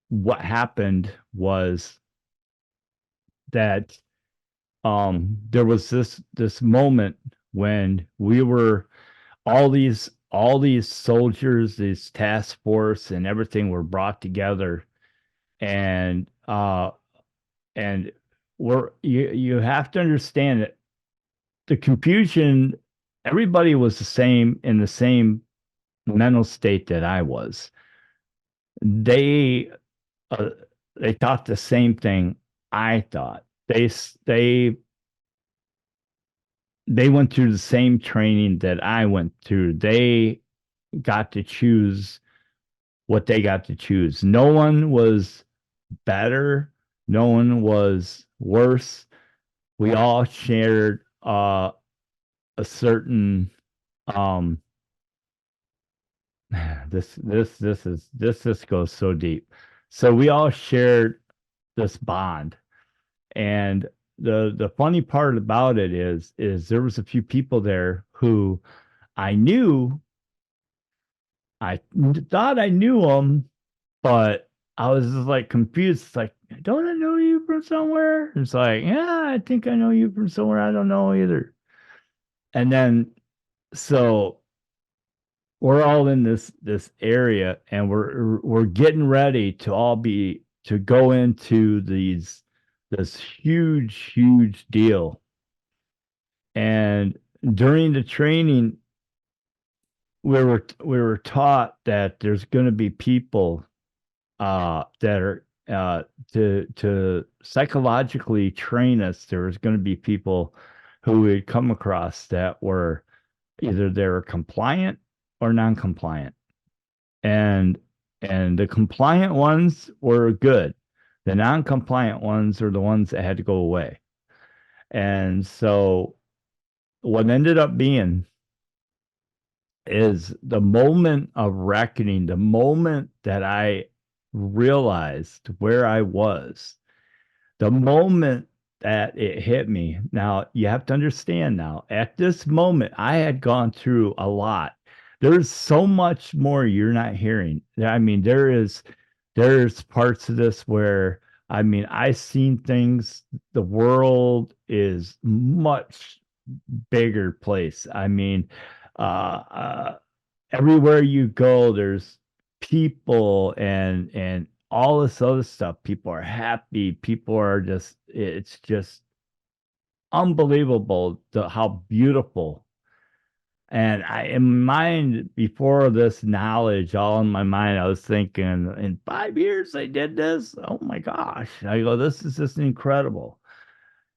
what happened was that there was this moment when we were all these soldiers, this task force, and everything were brought together, and and you have to understand that the confusion, everybody was the same, in the same mental state that I was. They uh, they thought the same thing I thought. They went through the same training that I went through. They got to choose what they got to choose. No one was better. No one was worse. We all shared a certain um this goes so deep. So we all shared this bond. And the funny part about it is there was a few people there who I knew. I thought I knew them, but I was just like confused. It's like, don't I know you from somewhere? It's like, yeah, I think I know you from somewhere. I don't know either. And then so we're all in this area and we're getting ready to all be to go into this huge deal. And during the training, we were taught that there's going to be people that are to psychologically train us. There was going to be people who would come across that were either they were compliant or non-compliant, and the compliant ones were good. The non-compliant ones are the ones that had to go away. And so what ended up being is the moment of reckoning, the moment that I realized where I was, the moment that it hit me. Now, you have to understand now, at this moment, I had gone through a lot. There's so much more you're not hearing. I mean, there's parts of this where I mean, I've seen things. The world is much bigger place. I mean, uh, everywhere you go, there's people and all this other stuff. People are happy. People are just. It's just unbelievable how beautiful. And I, in mind, before this knowledge, all in my mind, I was thinking, in 5 years they did this. Oh my gosh! I go, this is just incredible.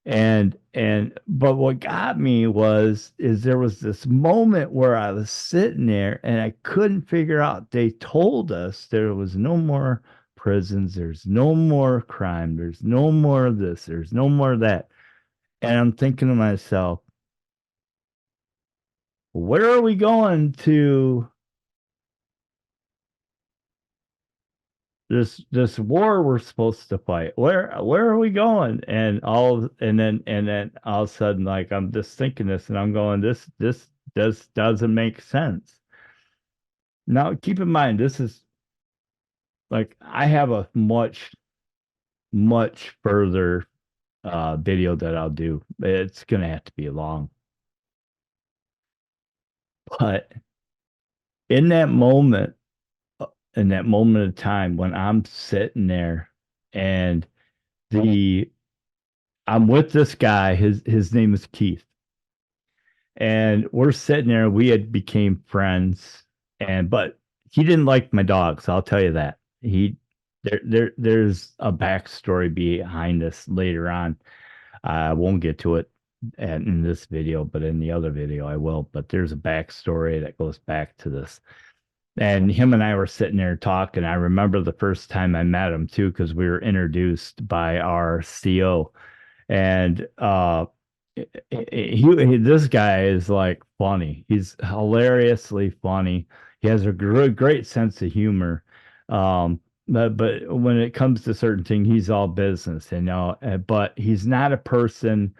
But what got me is there was this moment where I was sitting there and I couldn't figure out. They told us there was no more prisons, there's no more crime, there's no more of this, there's no more of that. And I'm thinking to myself, where are we going to this war we're supposed to fight? Where are we going? And then all of a sudden, like I'm just thinking this, and I'm going, this doesn't make sense. Now, keep in mind, this is like I have a much further video that I'll do. It's gonna have to be long, but in that moment, uh, in that moment of time when I'm sitting there and the I'm with this guy. His name is Keith, and we're sitting there. We had became friends, and but he didn't like my dogs. I'll tell you that. There's a backstory behind this later on. I won't get to it in this video, but in the other video I will. But there's a backstory that goes back to this. And him and I were sitting there talking. I remember the first time I met him too, because we were introduced by our CO. And this guy is like funny. He's hilariously funny. He has a great sense of humor. But when it comes to certain things, he's all business, you know. But he's not a person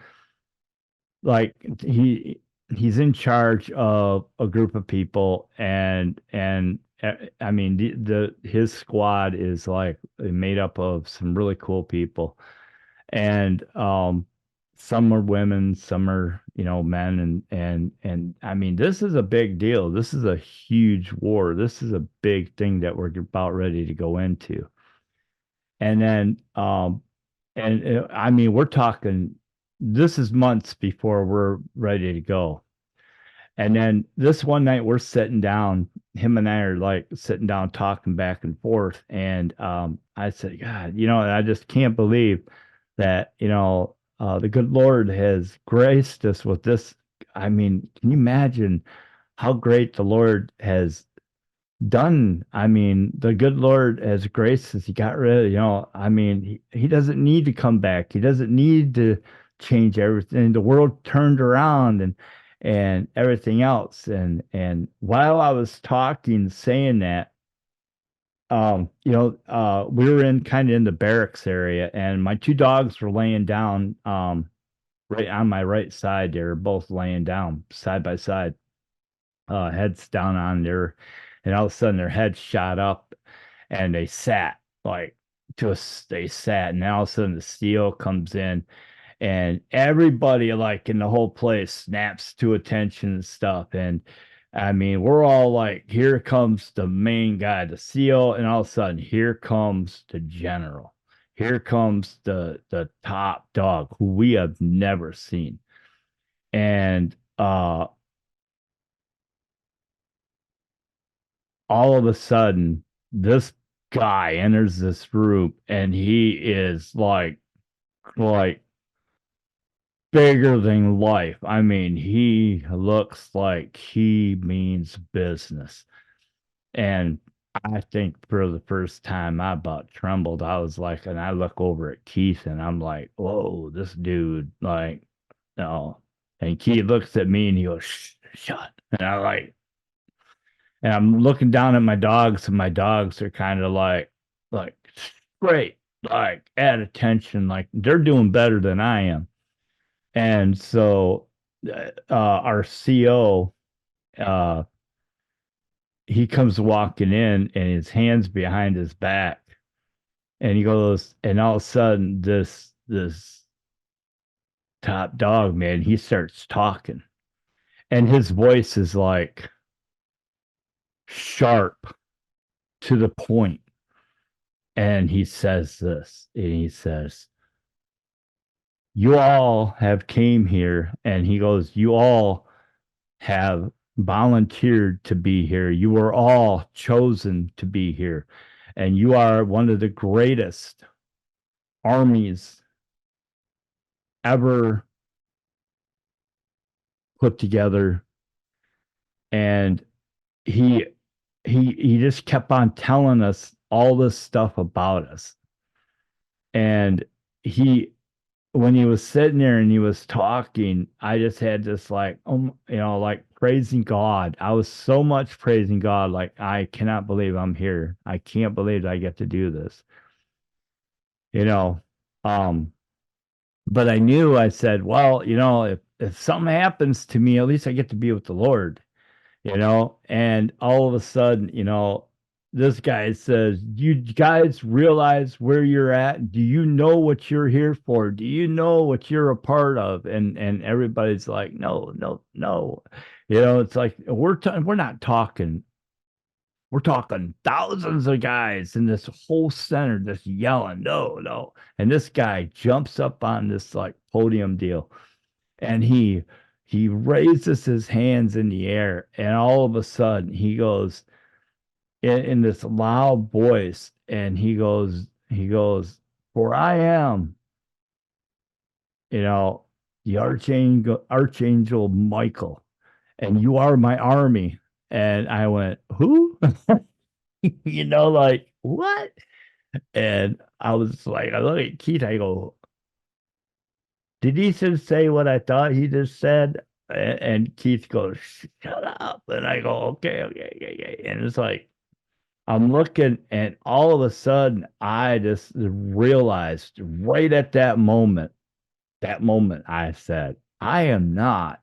like he's in charge of a group of people, and I mean his squad is like made up of some really cool people, and some are women, some are men, and I mean this is a big deal. This is a huge war. This is a big thing that we're about ready to go into. And then I mean we're talking, this is months before we're ready to go. And then this one night we're sitting down, him and I are like sitting down talking back and forth. And I said, God, I just can't believe that, the good Lord has graced us with this. I mean, can you imagine how great the Lord has done? I mean, the good Lord has graced us. He got rid of, I mean, he doesn't need to come back. He doesn't need to change everything. The world turned around and everything else. And while I was talking, saying that, we were in kind of in the barracks area, and my two dogs were laying down, right on my right side. They were both laying down side by side, heads down on there, and all of a sudden their heads shot up, and they sat like just they sat, and all of a sudden the seal comes in, and everybody like in the whole place snaps to attention and stuff. And I mean, we're all like, here comes the main guy, the seal, and all of a sudden, here comes the general. Here comes the top dog who we have never seen. And all of a sudden, this guy enters this room, and he is like bigger than life. I mean, he looks like he means business. And I think for the first time, I about trembled. I was like, and I look over at Keith, and I'm like, whoa, this dude, like, no. And Keith looks at me, and he goes, shut. And I like, and I'm looking down at my dogs, and my dogs are kind of like straight, like at attention, like they're doing better than I am. And so our CO, uh, he comes walking in, and his hands behind his back, and he goes, and all of a sudden this top dog, man, he starts talking, and his voice is like sharp to the point, and he says this, and he says, "You all have came here," and he goes, "You all have volunteered to be here. You were all chosen to be here. And you are one of the greatest armies ever put together." And he he just kept on telling us all this stuff about us. And he when he was sitting there and he was talking, I just had this like, like praising God. I was so much praising God, like, I cannot believe I'm here. I can't believe I get to do this. You know, um, but I knew, I said, well, if something happens to me, at least I get to be with the Lord. And all of a sudden, this guy says, "You guys realize where you're at? Do you know what you're here for? Do you know what you're a part of?" And everybody's like, "No, no, no." It's like we're not talking. We're talking thousands of guys in this whole center just yelling, "No, no." And this guy jumps up on this like podium deal, and he raises his hands in the air, and all of a sudden he goes in this loud voice, and he goes, "For I am, you know, the Archangel Michael, and you are my army." And I went, "Who?" Like, what? And I was like, I look at Keith, I go, "Did he just say what I thought he just said?" And Keith goes, "Shut up." And I go, "Okay, okay, okay, okay." And it's like, I'm looking, and all of a sudden, I just realized right at that moment, I said, I am not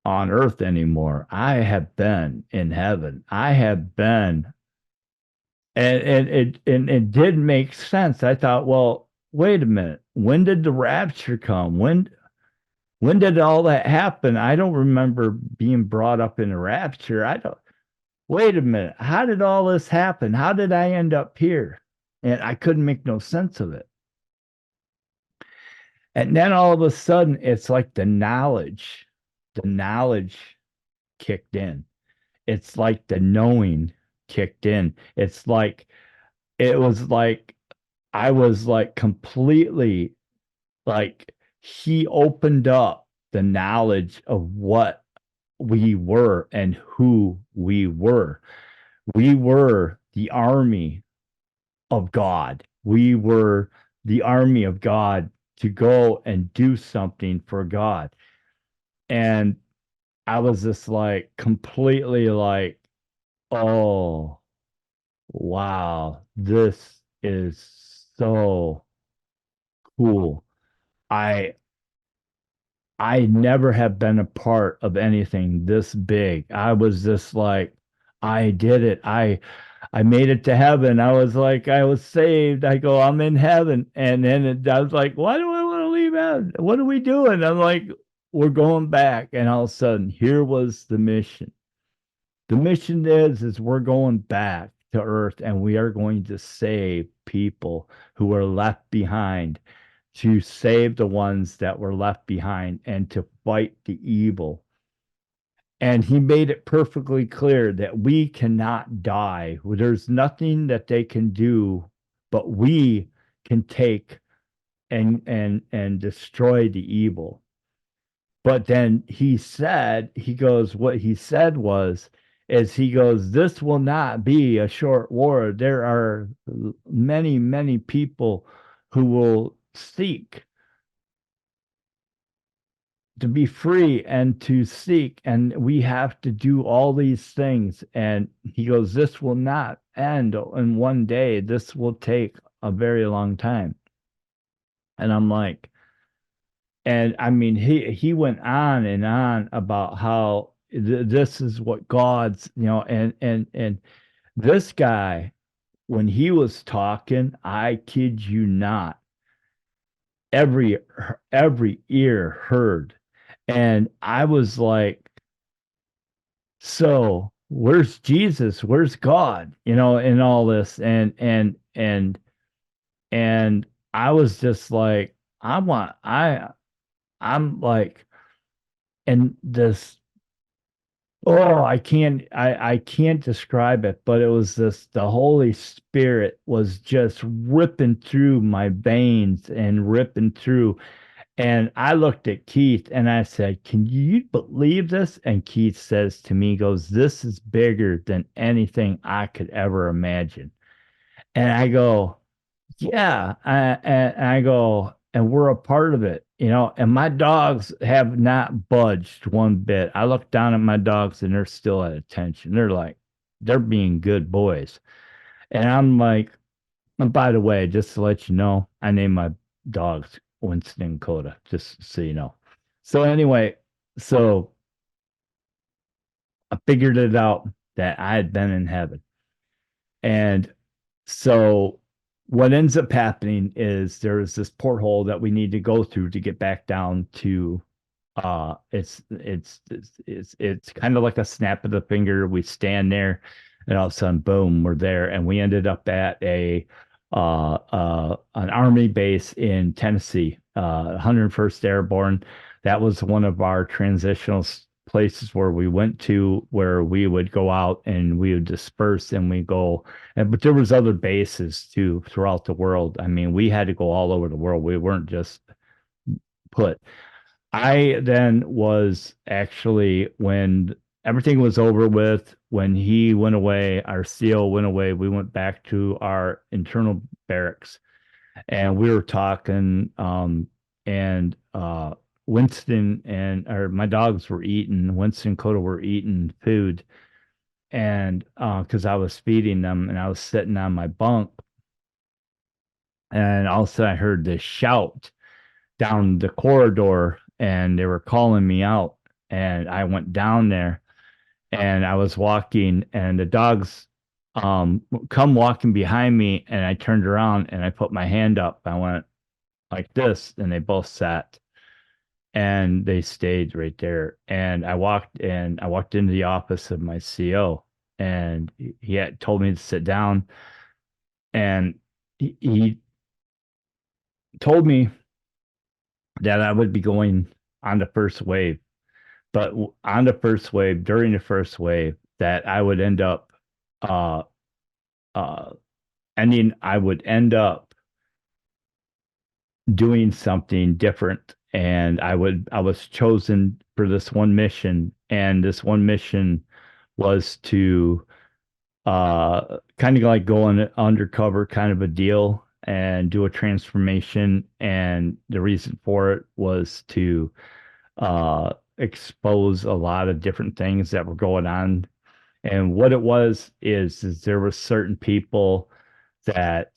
on earth anymore. I have been in heaven. I have been, and it did make sense. I thought, well, wait a minute. When did the rapture come? When did all that happen? I don't remember being brought up in a rapture. I don't. Wait a minute. How did all this happen? How did I end up here? And I couldn't make no sense of it. And then all of a sudden, it's like the knowledge kicked in. It's like the knowing kicked in. It was like I was like completely like he opened up the knowledge of what we were and who we were. We were the army of God. We were the army of God to go and do something for God. And I was just like completely like, oh, wow, this is so cool. I I never have been a part of anything this big. I was just like, I did it. I made it to heaven. I was like, I was saved. I go, I'm in heaven. And then I was like, why do I want to leave heaven? What are we doing? I'm like, we're going back. And all of a sudden, here was the mission. The mission is we're going back to Earth and we are going to save people who were left behind, to save the ones that were left behind and to fight the evil. And he made it perfectly clear that we cannot die. There's nothing that they can do, but we can take and destroy the evil. But then he goes, what he said was, is he goes, this will not be a short war. There are many, many people who will seek to be free and to seek, and we have to do all these things. And he goes, this will not end in one day. This will take a very long time. And I'm like, and I mean, he went on and on about how this is what God's, and this guy, when he was talking, I kid you not, every every ear heard. And I was like, so where's Jesus? Where's God? In all this. And I was just like, I'm like, and this, oh, I can't describe it, but it was this, the Holy Spirit was just ripping through my veins and ripping through. And I looked at Keith and I said, can you believe this? And Keith says to me, goes, this is bigger than anything I could ever imagine. And I go, yeah. And I go, and we're a part of it, and my dogs have not budged one bit. I look down at my dogs and they're still at attention. They're like, they're being good boys. And I'm like, and by the way, just to let you know, I named my dogs Winston and Coda, just so you know. So anyway, so I figured it out that I had been in heaven. And so what ends up happening is there's this porthole that we need to go through to get back down to it's kind of like a snap of the finger. We stand there and all of a sudden, boom, we're there. And we ended up at an army base in Tennessee, 101st Airborne. That was one of our transitional places where we went to, where we would go out and we would disperse and we go. And but there was other bases too throughout the world. I mean, we had to go all over the world. We weren't just put. I then was actually, when everything was over with, when he went away, our CO went away, we went back to our internal barracks and we were talking, and Winston and or my dogs were eating, Winston and Coda were eating food, and because I was feeding them and I was sitting on my bunk, and all of a sudden I heard this shout down the corridor and they were calling me out, and I went down there and I was walking and the dogs come walking behind me, and I turned around and I put my hand up. I went like this and they both sat and they stayed right there. And I walked into the office of my CO, and he had told me to sit down, and he told me that I would be going on the first wave, but on the first wave, during the first wave, that I would end up uh uh I would end up doing something different, and I was chosen for this one mission, and this one mission was to kind of like go on an undercover kind of a deal and do a transformation. And the reason for it was to expose a lot of different things that were going on. And what it was is there were certain people that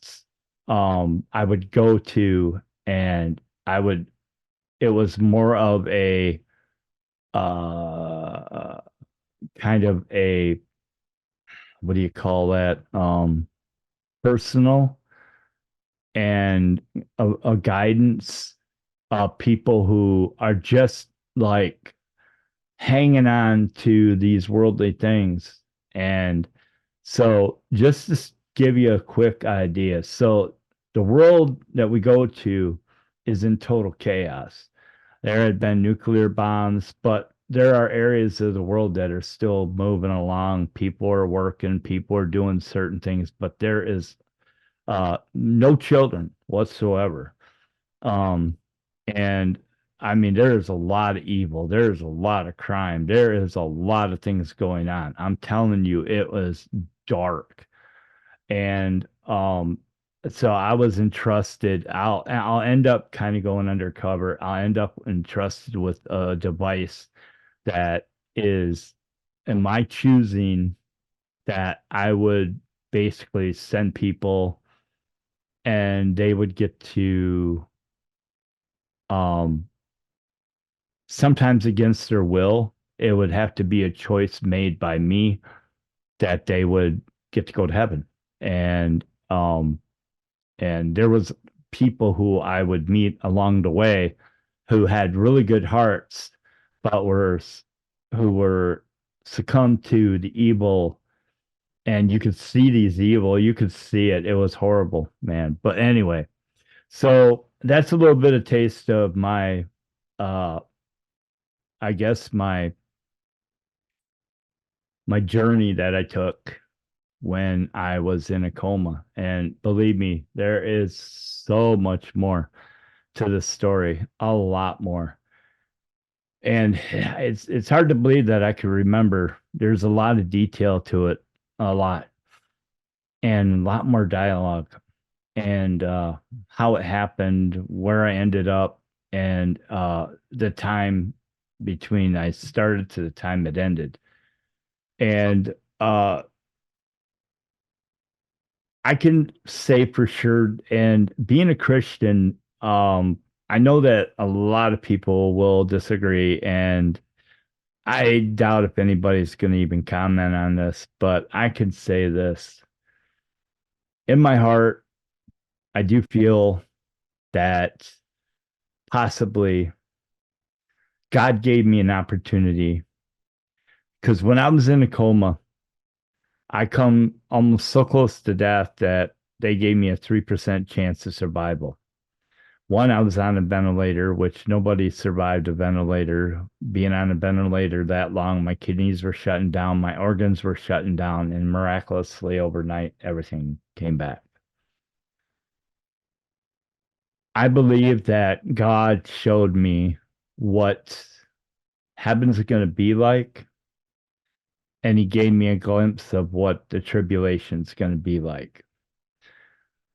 I would go to, and I would it was more of a uh kind of a what do you call that? Personal and a guidance of people who are just like hanging on to these worldly things. And so, just to give you a quick idea, so the world that we go to is in total chaos. There had been nuclear bombs, but there are areas of the world that are still moving along. People are working, people are doing certain things, but there is no children whatsoever. Um, and I mean, there is a lot of evil. There is a lot of crime. There is a lot of things going on. I'm telling you, it was dark. And so I was entrusted. I'll end up kind of going undercover. I'll end up entrusted with a device that is in my choosing that I would basically send people and they would get to um sometimes against their will. It would have to be a choice made by me that they would get to go to heaven. And um and there was people who I would meet along the way who had really good hearts, but who were succumbed to the evil. And you could see these evil, you could see it. It was horrible, man. But anyway, so that's a little bit of taste of my uh I guess my journey that I took when I was in a coma. And believe me, there is so much more to this story, a lot more. And it's hard to believe that I could remember. There's a lot of detail to it, a lot, and a lot more dialogue, and how it happened, where I ended up, and the time between I started to the time it ended. And I can say for sure, and being a Christian, I know that a lot of people will disagree, and I doubt if anybody's going to even comment on this, but I can say this. In my heart, I do feel that possibly God gave me an opportunity because when I was in a coma, I come almost so close to death that they gave me a 3% chance of survival. One, I was on a ventilator, which nobody survived a ventilator. Being on a ventilator that long, my kidneys were shutting down, my organs were shutting down, and miraculously overnight, everything came back. I believe that God showed me what heaven's going to be like, and He gave me a glimpse of what the tribulation's going to be like.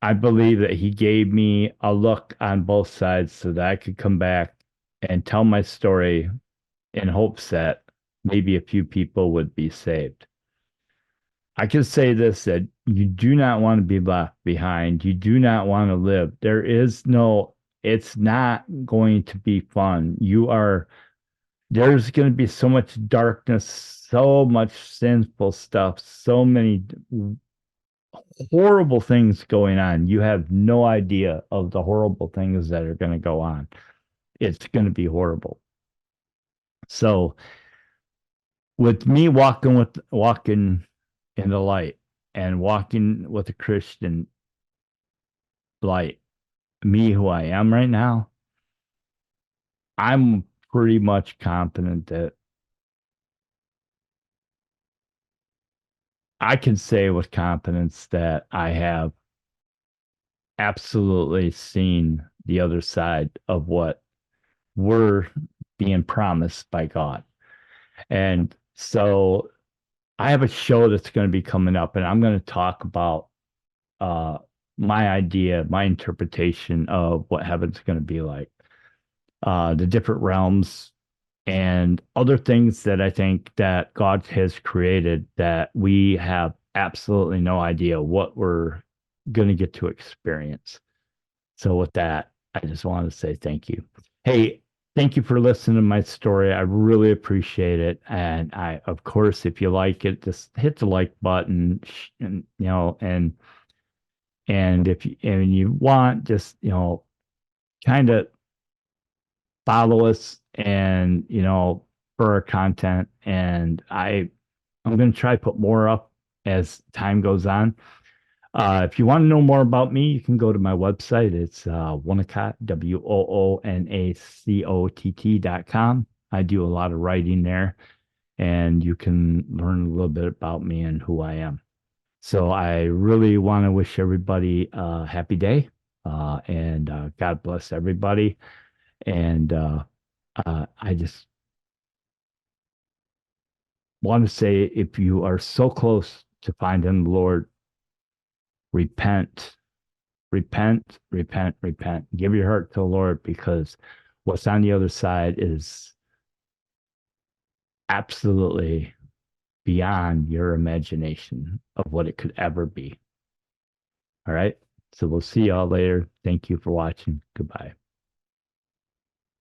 I believe that He gave me a look on both sides so that I could come back and tell my story in hopes that maybe a few people would be saved. I can say this that you do not want to be left behind. You do not want to live. There is no, it's not going to be fun. There's going to be so much darkness, so much sinful stuff, so many horrible things going on. You have no idea of the horrible things that are going to go on. It's going to be horrible. So, with me walking in the light and walking with a Christian light, me who I am right now, I'm pretty much confident that I can say with confidence that I have absolutely seen the other side of what we're being promised by God. And so I have a show that's going to be coming up, and I'm going to talk about uh, my idea, my interpretation of what heaven's going to be like, the different realms, and other things that I think that God has created that we have absolutely no idea what we're going to get to experience. So with that, I just want to say thank you. Hey, thank you for listening to my story. I really appreciate it. And I, of course, if you like it, just hit the like button, and if you want, just kind of follow us, and for our content. And I'm going to try to put more up as time goes on. If you want to know more about me, you can go to my website. It's Woonacott, WOONACOTT.com. I do a lot of writing there, and you can learn a little bit about me and who I am. So I really want to wish everybody a happy day, and God bless everybody. And I just want to say, if you are so close to finding the Lord, repent, repent, repent, repent. Give your heart to the Lord, because what's on the other side is absolutely beyond your imagination of what it could ever be. All right. So we'll see y'all later. Thank you for watching. Goodbye.